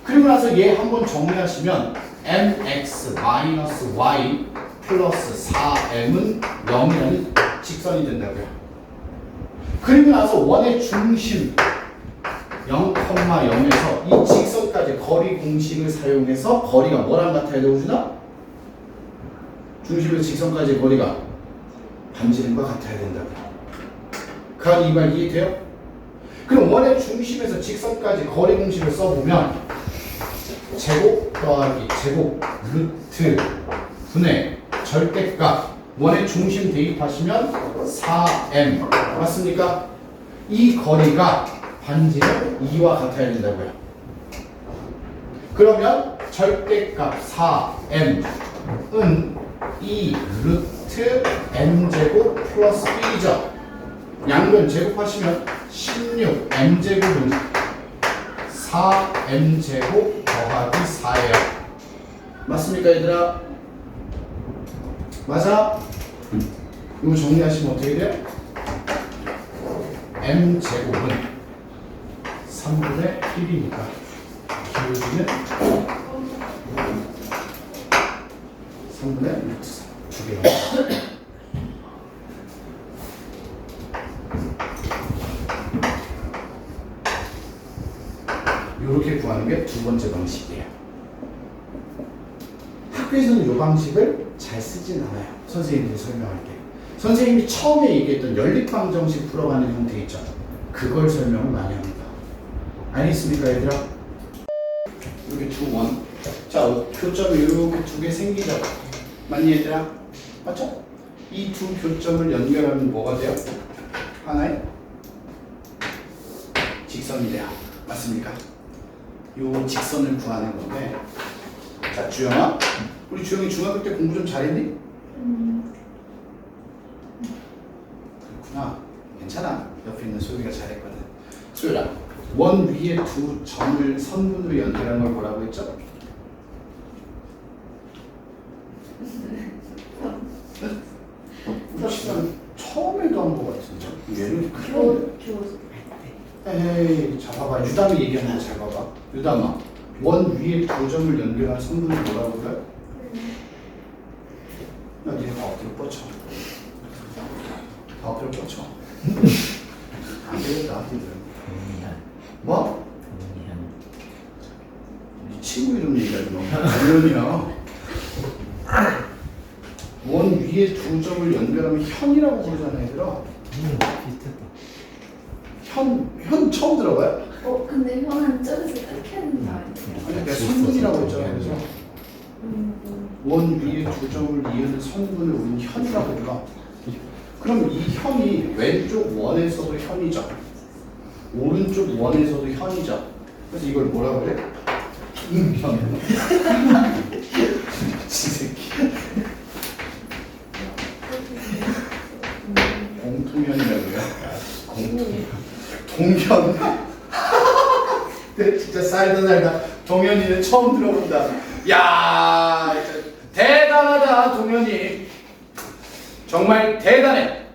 그리고 나서 얘 한번 정리하시면 mx 마이너스 y 플러스 4m은 0이라는 직선이 된다고요. 그리고 나서 원의 중심 0,0에서 이 직선까지 거리 공식을 사용해서 거리가 뭐랑 같아야 되고 주나? 중심에서 직선까지의 거리가 반지름과 같아야 된다고요. 그 이 말 이해돼요? 그럼 원의 중심에서 직선까지 거리 공식을 써보면 제곱 더하기 제곱 루트 분의 절대값 원의 중심 대입하시면 4m 맞습니까? 이 거리가 반지름 2와 같아야 된다고요. 그러면 절대값 4m은 2 루트 m제곱 플러스 1이죠. 양변 제곱하시면 16m제곱은 4m제곱 더하기 4예요. 맞습니까 얘들아? 맞아? 이거 정리하시면 어떻게 돼? m제곱은 3분의 1이니까 기울기는 3분의 루트 3 두 개로. 이렇게 구하는 게 두 번째 방식이에요. 학교에서는 이 방식을 잘 쓰진 않아요. 선생님들이 설명할게. 선생님이 처음에 얘기했던 연립방정식 풀어가는 형태 있죠. 그걸 설명을 많이 합니다. 알겠습니까 얘들아? 이렇게 두 원. 자, 교점이 이렇게 두 개 생기죠. 맞니 얘들아? 맞죠? 이 두 교점을 연결하면 뭐가 돼요? 하나의 직선이 돼요. 맞습니까? 요 직선을 구하는 건데, 자 주영아, 우리 주영이 중학교 때 공부 좀 잘했니? 그렇구나. 괜찮아. 옆에 있는 소유가 잘했거든. 소유라, 원 위에 두 점을 선분으로 연결한 걸 뭐라고 했죠? 접선. 처음에도 한 거 같은데. 얘는 교. 에이, 자 봐봐. 유담이 얘기하는 거 잘 봐봐. 유담아, 원 위에 두 점을 연결한 선분을 뭐라고 그래? 야, 니가 엎드려 뻗쳐. 엎드려 뻗쳐. 안 되겠다. 동리한. 뭐? 동리한. 네 친구 이름 얘기하지 마. 당연이야. 원 위에 두 점을 연결하면 현이라고 부르잖아, 얘들아. 비슷했다. 현 처음 들어봐요? 근데 형은 저기서 끊겨야 되는 거 아니에요? 아니, 내가 선분이라고 했잖아. 그래서 원 위에 두 점을 이으는 선분을 우리는 현이라고 불러. 그럼 이 현이 왼쪽 원에서도 현이죠. 오른쪽 원에서도 현이죠. 그래서 이걸 뭐라고 그래? 현. 미친 새끼. 공통현이라고요? 동현. 네, 진짜 살다 동현이는 처음 들어본다. 야, 진짜 대단하다 동현이. 정말 대단해.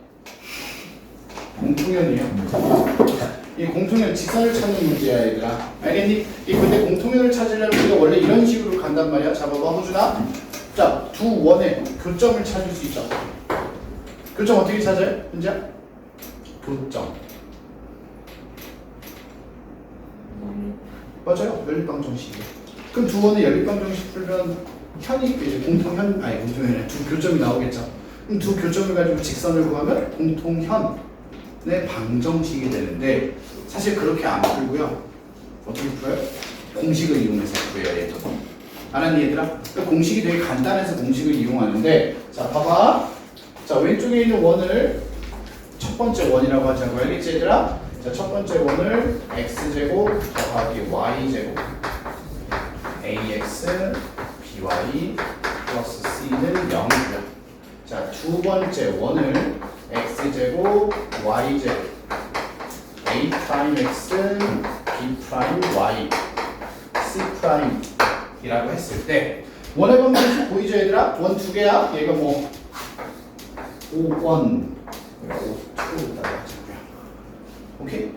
공통현이에요. 이 공통현 직선을 찾는 문제야 얘들아. 알겠니? 근데 공통현을 찾으려면 우리가 원래 이런 식으로 간단 말이야. 잡아봐 호준아. 자, 두 원의 교점을 찾을 수 있죠. 교점 어떻게 찾아요? 현지야? 교점. 맞아요. 연립방정식이에요. 그럼 두 원의 연립방정식 풀면 현이 이제 공통현, 아니 공통현이 두 교점이 나오겠죠. 그럼 두 교점을 가지고 직선을 구하면 공통현의 방정식이 되는데 사실 그렇게 안 풀고요. 어떻게 풀어요? 공식을 이용해서 풀어요. 얘도. 알았니 얘들아? 공식이 되게 간단해서 공식을 이용하는데 자 봐봐. 자 왼쪽에 있는 원을 첫 번째 원이라고 하자고. 알겠지 얘들아? 자 첫 번째 원을 x제곱 더하기 y제곱 ax by 플러스 c는 0이고요. 자 두 번째 원을 x제곱 y제곱 a 프라임 x b 프라임 y c 프라임 이라고 했을 때 원의 방정식 보이죠 얘들아? 원 두 개야. 얘가 뭐 5원 5초라고 하자고요. 오케이?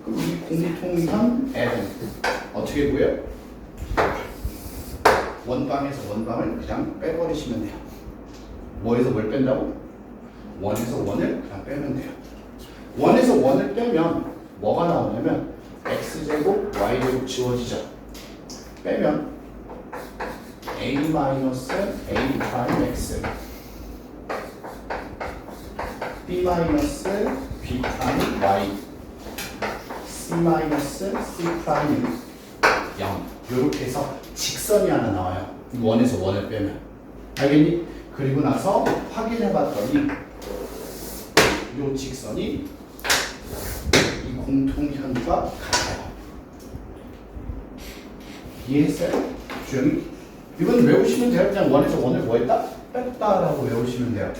그럼 이 공통현 L은 어떻게 구해요? 원방에서 원방을 그냥 빼버리시면 돼요. 뭐에서 뭘 뺀다고? 원에서 원을 그냥 빼면 돼요. 원에서 원을 빼면 뭐가 나오냐면 x제곱 y제곱 지워지죠. 빼면 a 마이너스 a 프라임 x b 마이너스 b 프라임 y c 마이너스 c 프라임 0 이렇게 해서 직선이 하나 나와요. 원에서 원을 빼면 알겠니? 그리고 나서 확인해 봤더니 이 직선이 공통현과 같아요. 이해했어요? 주영이? 이건 외우시면 돼요. 그냥 원에서 원을 뭐 했다? 뺐다라고 외우시면 돼요.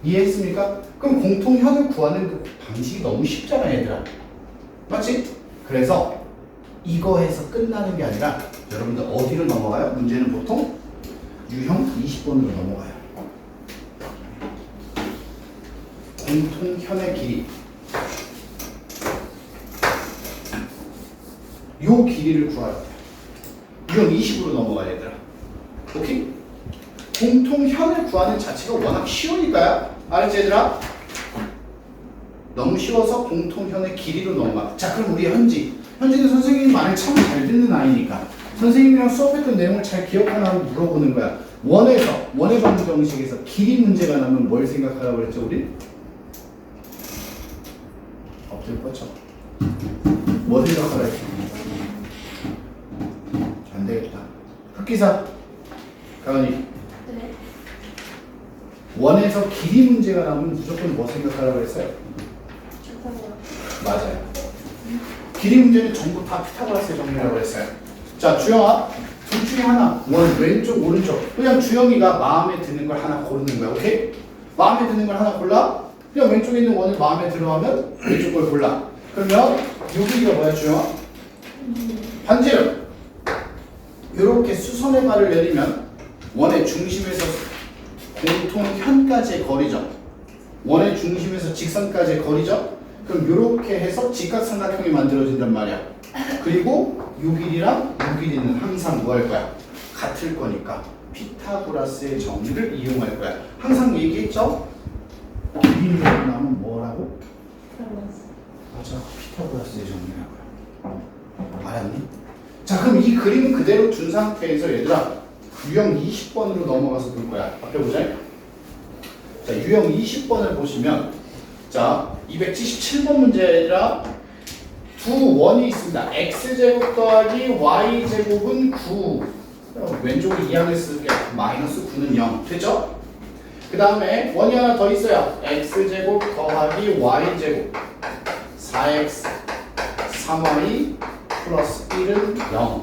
이해했습니까? 그럼 공통현을 구하는 그 방식이 너무 쉽잖아, 얘들아. 맞지? 그래서 이거 해서 끝나는 게 아니라 여러분들 어디로 넘어가요? 문제는 보통 유형 20번으로 넘어가요. 공통현의 길이. 요 길이를 구하라. 유형 20으로 넘어가 얘들아. 오케이? 공통현을 구하는 자체가 워낙 쉬우니까요. 알았지 얘들아? 너무 쉬워서 공통현의 길이로 넘어가. 자, 그럼 우리 현지는 선생님 말을 참 잘 듣는 아이니까 선생님이랑 수업했던 내용을 잘 기억하나 하고 물어보는 거야. 원의 방정식에서 길이 문제가 나면 뭘 생각하라고 그랬죠 우리? 엎드려 뻗쳐. 뭐 생각하라 했지? 안 되겠다. 흑기사 가은이. 네. 원에서 길이 문제가 나오면 무조건 뭐 생각하라고 했어요? 좋다고요. 맞아요. 길이 문제는 전부 다 피타고라스의 정리라고 했어요. 자, 주영아, 둘 중에 하나, 원 왼쪽 오른쪽. 그냥 주영이가 마음에 드는 걸 하나 고르는 거야. 오케이? 마음에 드는 걸 하나 골라. 그냥 왼쪽에 있는 원을 마음에 들어하면 왼쪽 걸 골라. 그러면 여기가 뭐야, 주영아? 반지름. 이렇게 수선의 발을 내리면 원의 중심에서 공통현까지의 거리죠. 원의 중심에서 직선까지의 거리죠. 그럼 이렇게 해서 직각삼각형이 만들어진단 말이야. 그리고 요 길이랑 요 길이는 항상 뭐 할 거야? 같을 거니까 피타고라스의 정리를 이용할 거야. 항상 얘기했죠? 길이 문제가 나오면 뭐라고? 맞아, 피타고라스의 정리라고요. 알았니? 자, 그럼 이 그림 그대로 둔 상태에서 얘들아 유형 20번으로 넘어가서 볼 거야. 앞에 보자. 자, 유형 20번을 보시면 자, 277번 문제라 두 원이 있습니다. x제곱 더하기 y제곱은 9. 왼쪽을 2항을 쓸게. 마이너스 9는 0. 됐죠? 그 다음에 원이 하나 더 있어요. x제곱 더하기 y제곱 4x 3y 플러스 1은 0.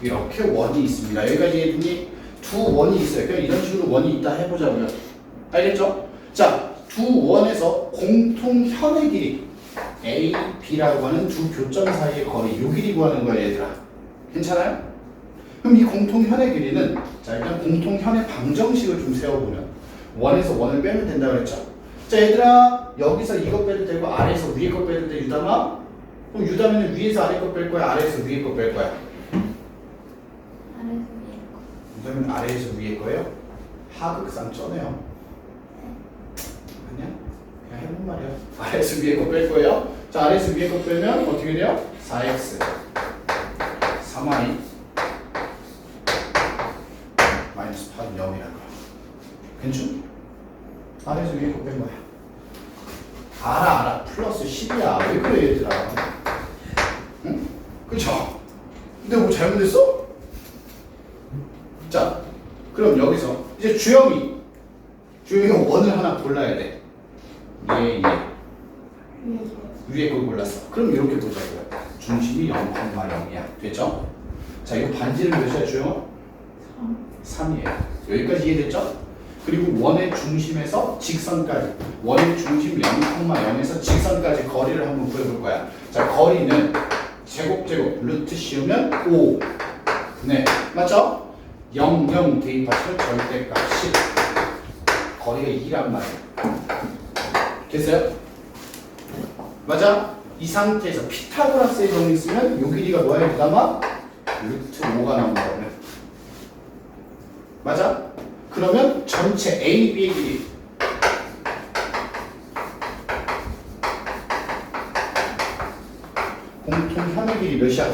이렇게 원이 있습니다. 여기까지 이해했니? 두 원이 있어요. 그냥 이런 식으로 원이 있다 해보자고요. 알겠죠? 자, 두 원에서 공통현의 길이 A, B라고 하는 두 교점 사이의 거리, 요 길이 구하는 거예요, 얘들아. 괜찮아요? 그럼 이 공통현의 길이는 자, 일단 공통현의 방정식을 좀 세워보면 원에서 원을 빼면 된다고 그랬죠? 자, 얘들아, 여기서 이거 빼도 되고 아래에서 위에 거 빼도 돼, 유담아? 그럼 유담이는 위에서 아래 거 뺄 거야, 아래에서 위에 거 뺄 거야? 아래에서 위에 거. 유담이는 아래에서 위에 거예요? 하극상 쩌네요. 아니야? 그냥 해본 말이야. 아래에서 위에 거 뺄 거예요. 자, 아래에서 위에 거 빼면 어떻게 돼요? 4x 3y 마이너스 8은 0이라는 거야. 괜찮? 아래에서 위에 거 뺀 거야. 알아. 플러스 10이야. 왜 그래, 얘들아? 응? 그쵸? 근데 뭐 잘못했어? 자, 그럼 여기서 이제 주영이가 원을 하나 골라야 돼. 얘. 위에 걸 골랐어. 그럼 이렇게 보자고요. 중심이 0,0이야. 됐죠? 자, 이거 반지름 몇이야, 주영아? 3이에요. 여기까지 이해됐죠? 그리고 원의 중심에서 직선까지. 원의 중심 0,0에서 직선까지 거리를 한번 구해볼 거야. 자, 거리는 제곱 루트 씌우면 5. 네, 맞죠? 0, 0 대입하시면 절대값이 거리가 2란 말이에요. 됐어요? 맞아? 이 상태에서 피타고라스의 정리 쓰면 요 길이가 뭐야? 그다마 루트 5가 나온다고 그래. 맞아? 그러면 전체 A, B의 길이 공통현의 길이 몇이야?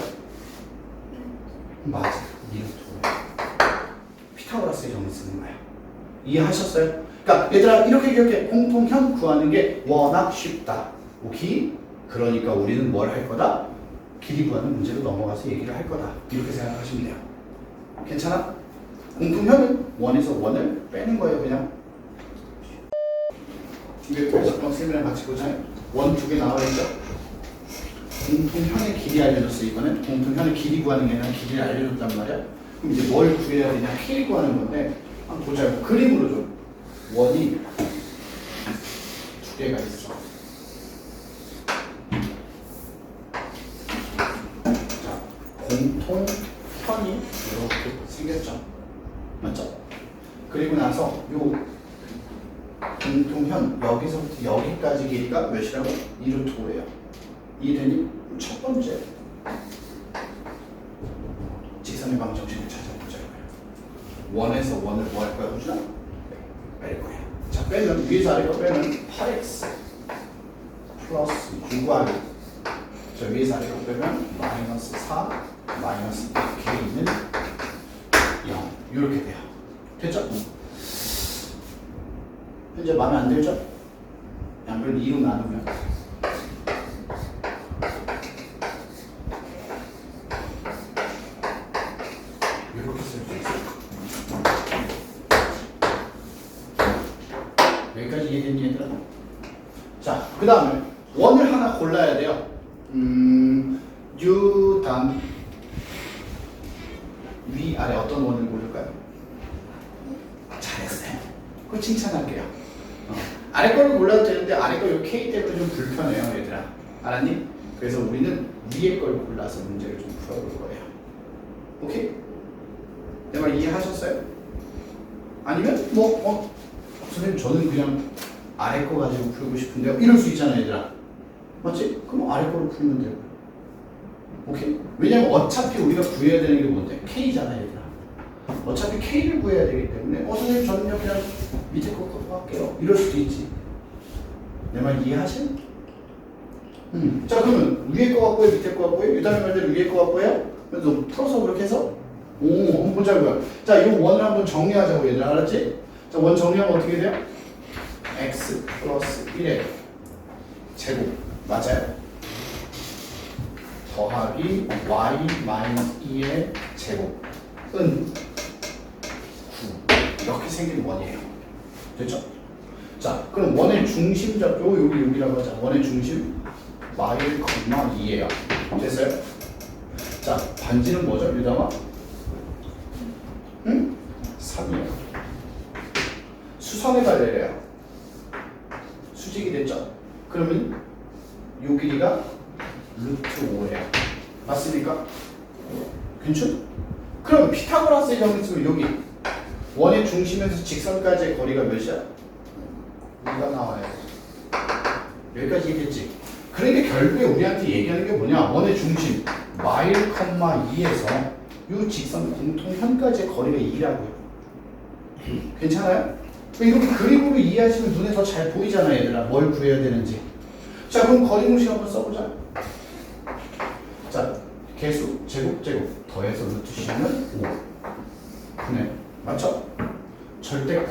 맞아. 루트 5. 피타고라스의 정리 쓰는 거야. 이해하셨어요? 그러니까 얘들아 이렇게 기억해. 공통현 구하는 게 워낙 쉽다. 오케이? 그러니까 우리는 뭘 할 거다? 길이 구하는 문제로 넘어가서 얘기를 할 거다. 이렇게 생각하시면 돼요. 괜찮아? 공통현은 원에서 원을 빼는 거예요, 그냥. 이게 그래서 세미랑 같이 보잖아요. 원 두 개 나와 있죠? 공통현의 길이 알려줬어. 이거는 공통현의 길이 구하는 게 아니라 길이를 알려줬단 말이야. 그럼 이제 뭘 구해야 되냐? K를 구하는 건데 한번 보자고. 그림으로 좀. 원이 두 개가 있어. 자, 공통현이 이렇게 생겼죠. 맞죠? 그리고 나서 요 공통현 여기서부터 여기까지 길이가 몇이라고? 2루트 5예요. 이해되니? 첫 번째 직선의 방정식을 찾아보자고요. 원에서 원을 뭐 할 거야, 보자? 뺄 거야. 자, 빼면 위에서 아래로 빼면 8x 플러스 9y. 자, 위에서 아래로 빼면 마이너스 4 마이너스 k는 0. 이렇게 돼요. 됐죠? 현재 마음에 안 들죠? 양변 2로 나누면 이렇게 쓸 수 있어요. 여기까지 이해됐니, 얘들아? 자, 그 다음에 원을 하나 골라야 돼요. 다음 위 아래 어떤 원을 고를까요? 잘했어요. 그거 칭찬할게요. 아래 거를 골라도 되는데 아래 거 요 K 때문에 좀 불편해요, 얘들아. 알았니? 그래서 우리는 위에 걸 골라서 문제를 좀 풀어볼 거예요. 오케이? 내 말 이해하셨어요? 아니면 선생님 저는 그냥 아래 거 가지고 풀고 싶은데요. 이럴 수 있잖아, 얘들아. 맞지? 그럼 아래 거를 풀면 돼요. 오케이? 왜냐면 어차피 우리가 구해야 되는 게 뭔데? K잖아, 얘들아. 어차피 K를 구해야 되기 때문에 선생님 저는요 그냥 밑에 거 갖고 할게요. 이럴 수도 있지. 내 말 이해하실? 자, 그러면 위에 거 갖고 해, 밑에 거 갖고 해? 유다님 말대로 위에 거 갖고 해요? 그래서 풀어서 그렇게 해서 한번 보자고요. 자, 이 원을 한번 정리하자고, 얘들. 알았지? 자, 원 정리하면 어떻게 돼요? x 플러스 1의 제곱 맞아요? 더하기 y 마이너스 2의 제곱은 9 이렇게 생긴 원이에요. 됐죠? 자, 그럼 원의 중심 잡고 여기라고 하자. 원의 중심 마일, 2예요. 됐어요? 자, 반지는 뭐죠? 유다마? 3이에요. 수선의 갈래래요. 수직이 됐죠? 그러면 요 길이가 루트 5예요. 맞습니까? 괜찮? 그럼 피타고라스의 정리 쓰면 여기 원의 중심에서 직선까지의 거리가 몇이야? 2가 나와야 돼. 여기까지 얘기했지? 그러니까 결국에 우리한테 얘기하는 게 뭐냐? 원의 중심 마일, 2에서 이 직선 공통현까지의 거리가 2라고요. 괜찮아요? 이렇게 그림으로 이해하시면 눈에 더 잘 보이잖아, 얘들아. 뭘 구해야 되는지. 자, 그럼 거리공식 한번 써보자. 자, 개수 제곱 더해서 루트 C는 5. 네, 맞죠? 절대값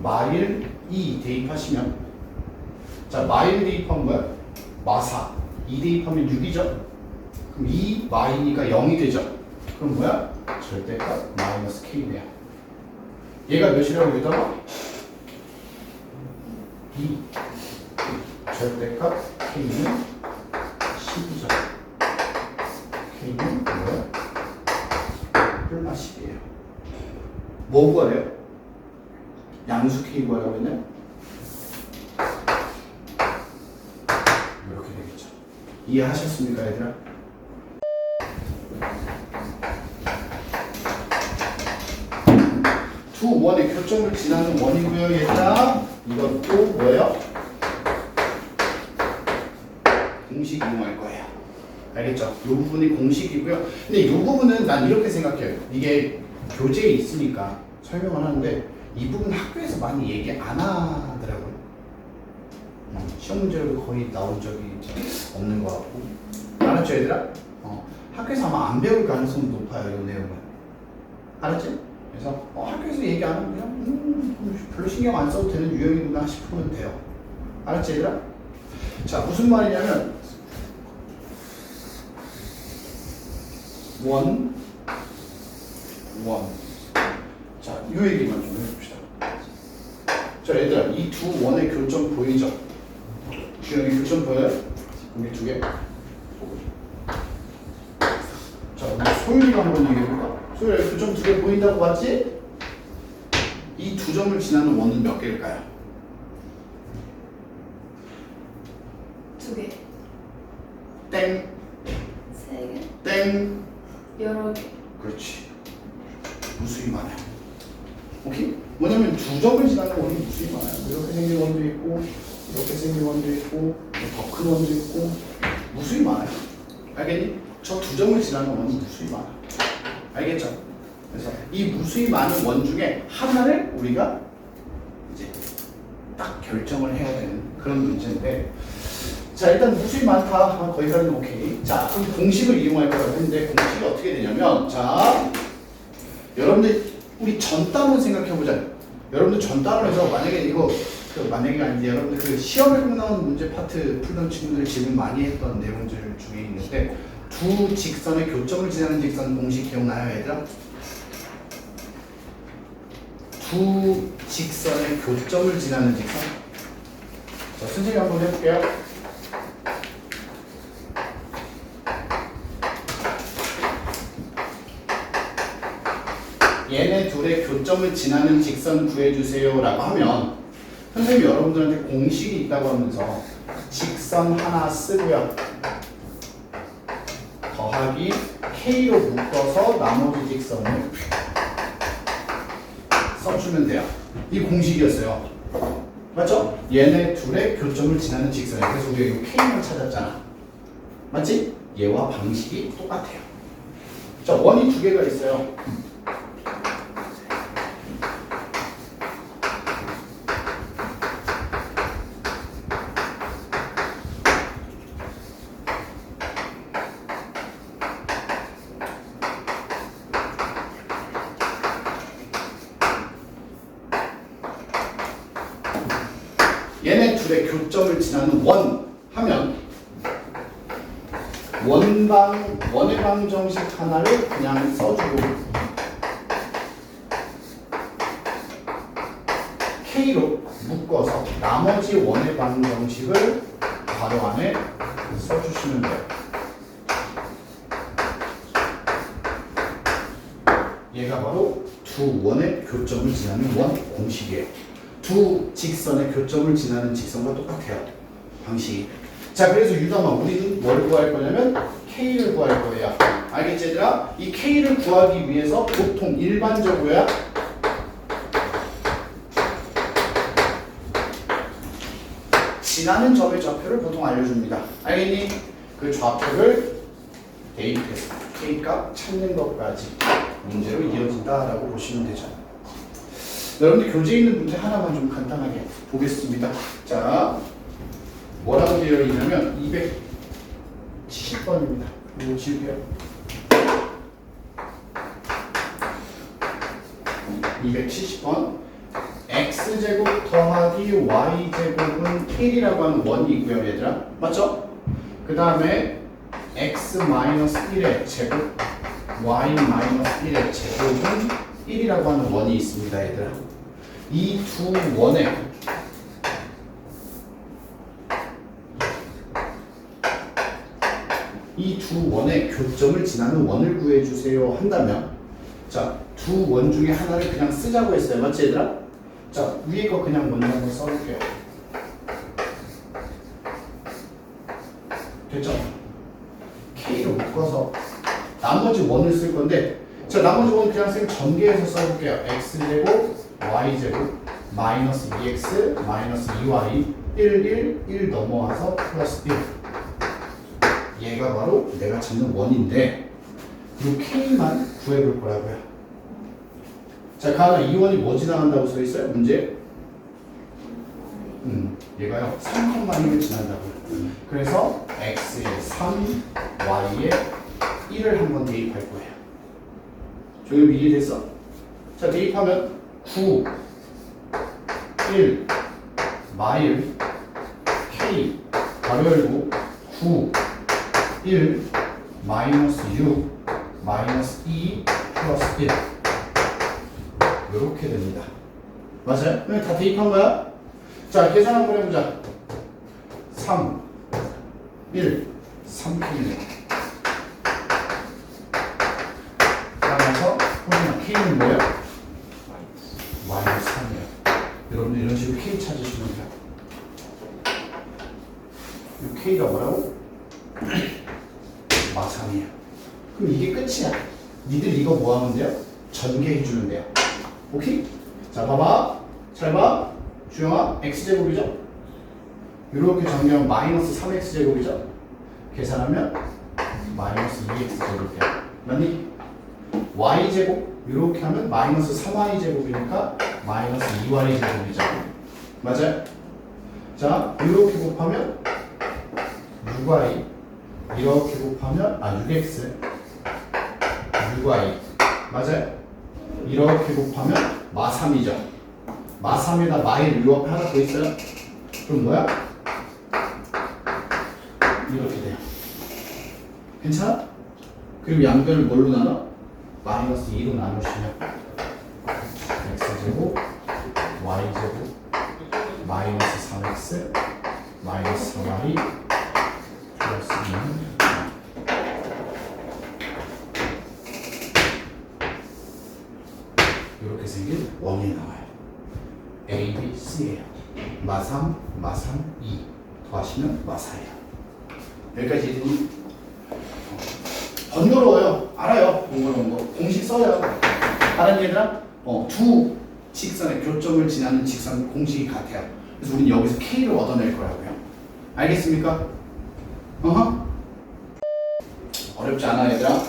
마일 2 대입하시면, 자, 마일 대입하면 뭐야? 마사 2 대입하면 6이죠? 그럼 2 마이니까 0이 되죠? 그럼 뭐야? 절대값 마이너스 K네요. 얘가 몇이라고 얘기하나? 2 절대값 K는 10이죠. K는 뭐야? 얼마 10이에요. 뭐 구하래요? 양수 K 구하라고 했나요? 이렇게 되겠죠. 이해하셨습니까, 얘들아? 두 원의 교점을 지나는 원이고요, 얘들아. 이것도 뭐예요? 공식 이용할 거예요. 알겠죠? 이 부분이 공식이고요. 근데 이 부분은 난 이렇게 생각해요. 이게 교재에 있으니까 설명을 하는데 이 부분 학교에서 많이 얘기 안 하더라고요. 시험 문제로 거의 나온 적이 없는 것 같고. 알았죠, 얘들아? 학교에서 아마 안 배울 가능성이 높아요, 이 내용은. 알았지? 그래서 학교에서 얘기 안 하면 그냥 별로 신경 안 써도 되는 유형이구나 싶으면 돼요. 알았지, 얘들아? 자, 무슨 말이냐면 원. 자, 이 얘기만 좀 해봅시다. 자, 얘들아, 이 두 원의 교점 보이죠? 주영이 교점 보여요? 공식 두 개. 자, 우리 소율이가 한번 얘기해볼까? 소율아, 교점 두 개 보인다고 봤지? 이 두 점을 지나는 원은 몇 개일까요? 2개, 땡, 3개, 땡. 여러 개. 그렇지. 무수히 많아요. 오케이? 뭐냐면 두 점을 지나는 원이 무수히 많아요. 이렇게 생긴 원도 있고, 이렇게 생긴 원도 있고, 더 큰 원도 있고, 무수히 많아요. 알겠니? 저 두 점을 지나는 원이 무수히 많아. 알겠죠? 그래서 이 무수히 많은 원 중에 하나를 우리가 이제 딱 결정을 해야 되는 그런 문제인데, 자, 일단 무수히 많다. 거기까지는 오케이. 자, 그럼 공식을 이용할 거라고 했는데, 공식이 어떻게 되냐면, 자, 여러분들 우리 전 단원 생각해 보자. 여러분들 전 단원에서 만약에 이거 만약에 아닌데 여러분들 그 시험에 꼭 나오는 문제 파트 풀던 친구들 지금 많이 했던 내용들 중에 있는데, 두 직선의 교점을 지나는 직선 공식 기억나요, 얘들아? 두 직선의 교점을 지나는 직선. 자, 선생님 한번 해볼게요. 얘네 둘의 교점을 지나는 직선 구해주세요 라고 하면 선생님이 여러분들한테 공식이 있다고 하면서 직선 하나 쓰고요, 더하기 K로 묶어서 나머지 직선을 써주면 돼요. 이 공식이었어요. 맞죠? 얘네 둘의 교점을 지나는 직선이에요. 그래서 우리가 이 K만 찾았잖아. 맞지? 얘와 방식이 똑같아요. 자, 원이 두 개가 있어요. 얘네 둘의 교점을 지나는 원 하면 원의 방정식 하나를 그냥 써주고 K로 묶어서 나머지 원의 방정식을 괄호 안에 써주시면 돼요. 얘가 바로 두 원의 교점을 지나는 원 공식이에요. 두 직선의 교점을 지나는 직선과 똑같아요. 방식이. 자, 그래서 유담아, 우리는 뭘 구할 거냐면 K를 구할 거예요. 알겠지, 얘들아? 이 K를 구하기 위해서 보통 일반적으로야 지나는 점의 좌표를 보통 알려줍니다. 알겠니? 그 좌표를 대입해서 K값 찾는 것까지 문제로 이어진다라고 보시면 되죠. 여러분들 교재에 있는 문제 하나만 좀 간단하게 보겠습니다. 자, 뭐라고 되어 있냐면 270번입니다. 이거 지울게요. 270번. x제곱 더하기 y제곱은 1이라고 하는 원이 있고요, 얘들아. 맞죠? 그 다음에 x-1의 제곱, y-1의 제곱은 1이라고 하는 원이 있습니다, 얘들아. 이 두 원의 교점을 지나는 원을 구해주세요 한다면, 자, 두 원 중에 하나를 그냥 쓰자고 했어요. 맞지, 얘들아? 자, 위에 거 그냥 먼저 한번 써볼게요. 됐죠? K로 묶어서 나머지 원을 쓸 건데, 자, 나머지 원 그냥 쌤 전개해서 써볼게요. x제곱 y제곱 마이너스 2x 마이너스 2y 1 넘어와서 플러스 1. 얘가 바로 내가 찾는 원인데, 그리고 K만 구해볼 거라고요. 자, 가나 이 원이 뭐 지나간다고 써 있어요? 문제? 얘가요 3,1을 지난다고요. 그래서 x에 3, y에 1을 한번 대입할 거예요. 조금 이해됐어? 자, 대입하면 9, 1, 마일, k, 가로 열고 9, 1, 마이너스 6, 마이너스 2, 플러스 1. 이렇게 됩니다. 맞아요? 그냥 다 대입한 거야? 자, 계산 한번 해보자. 3, 1, 3K네. 따라서 호주나 K는 뭐예요? 마이너스 3이에요. 여러분들 이런 식으로 K 찾으시면 돼요. 이 K가 뭐라고? 마3이에요. 그럼 이게 끝이야. 니들 이거 뭐 하면 돼요? 전개해 주면 돼요. 오케이? 자, 봐봐. 잘 봐. 주영아, x제곱이죠? 이렇게 정리하면 마이너스 3x제곱이죠? 계산하면 마이너스 2x제곱이야. 맞니? y제곱 이렇게 하면 마이너스 3y제곱이니까 마이너스 2y제곱이죠. 맞아요? 자, 이렇게 곱하면 6y 이렇게 곱하면 6x 6y 맞아요? 이렇게 곱하면 마3이죠. 마3에다 마이를 요 앞에 하나 더 있어요. 그럼 뭐야? 이렇게 돼요. 괜찮아? 그리고 양변을 뭘로 나눠? 마이너스 2로 나누시면 x제곱 y제곱 마이너스 3x 마이너스 3y 플러스 2는 이렇게 생긴 원이 나와요. A, B, C예요. 마3, 마3, 2 더하시면 마4예요. 여기까지 이해되니? 번거로워요. 알아요. 번거로운 거. 공식 써요. 다른 얘들아? 두 직선의 교점을 지나는 직선 공식이 같아요. 그래서 우리는 여기서 K를 얻어낼 거라고요. 알겠습니까? 어렵지 않아 얘들아?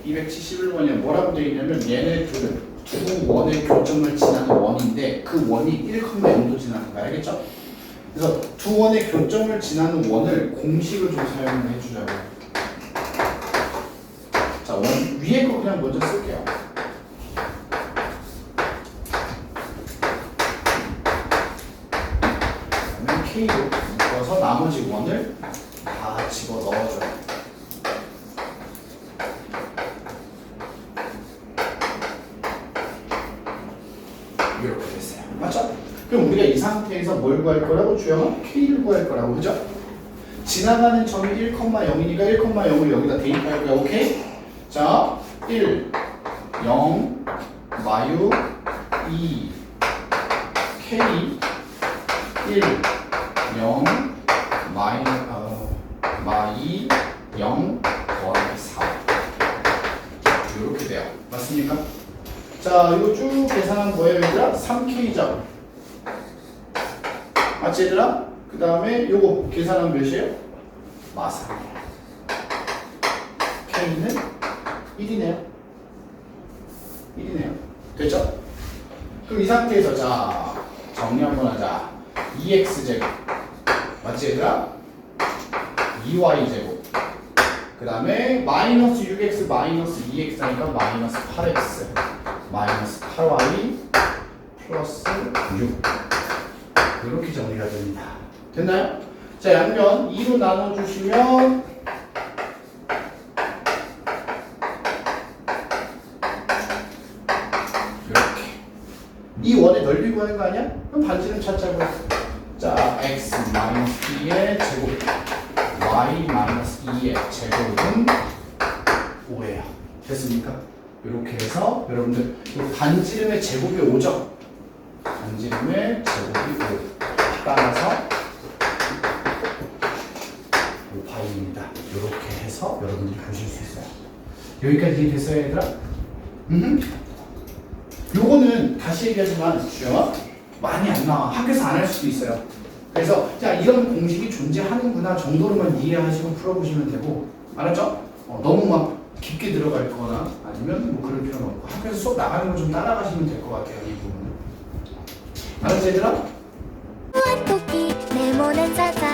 271번에 뭐라고 되어 있냐면 얘네 둘은 두 원의 교점을 지나는 원인데 그 원이 1,0도 지나는 거야. 알겠죠? 그래서 두 원의 교점을 지나는 원을 공식을 좀 사용을 해주자고요. 자, 원 위에 거 그냥 먼저 쓸게요. 그러면 K로 묶어서 나머지 원을 다 집어 넣어줘요. 이렇게 됐어요. 맞죠? 그럼 우리가 이 상태에서 뭘 구할 거라고? 주영아? K를 구할 거라고. 그죠? 지나가는 점이 1,0이니까 1,0을 여기다 대입할 거야. 오케이? 자, 1, 0, 마유, 2, K, 1, 0, 마이, 마2, 0, 더하기 4. 이렇게 돼요. 맞습니까? 자, 이거 쭉 계산한 거예요, 얘들아? 3K죠? 맞지, 얘들아? 그 다음에 요거 계산한 몇이에요? 마3이에요. K는 1이네요. 1이네요. 됐죠? 그럼 이 상태에서 자, 정리 한번 하자. 2x제곱. 맞지, 얘들아? 2y제곱. 그 다음에 마이너스 6x 마이너스 2x 하니까 마이너스 8x. 마이너스 8y 플러스 6 이렇게 정리가 됩니다. 됐나요? 자, 양변 2로 나눠주시면 이렇게 이 원의 넓이 구하는 거 아니야? 그럼 반지름 찾자고요. 자, x 마이너스 2의 제곱 y 마이너스 2의 제곱은 5예요. 됐습니까? 이렇게 해서 여러분들 반지름의 제곱이 5죠? 반지름의 제곱이 5 따라서 5파이입니다. 이렇게 해서 여러분들이 보실 수 있어요. 여기까지 이해됐어요, 얘들아? 요거는 다시 얘기하지만 주영아 많이 안 나와. 학교에서 안 할 수도 있어요. 그래서 자, 이런 공식이 존재하는구나 정도로만 이해하시고 풀어보시면 되고, 알았죠? 너무 막 깊게 들어갈 거나 아니면 뭐 그럴 필요는 없고 학교에서 수업 나가는 거 좀 따라가시면 될 것 같아요. 이 부분은. 알았지, 얘들아? 토끼 네모난 사자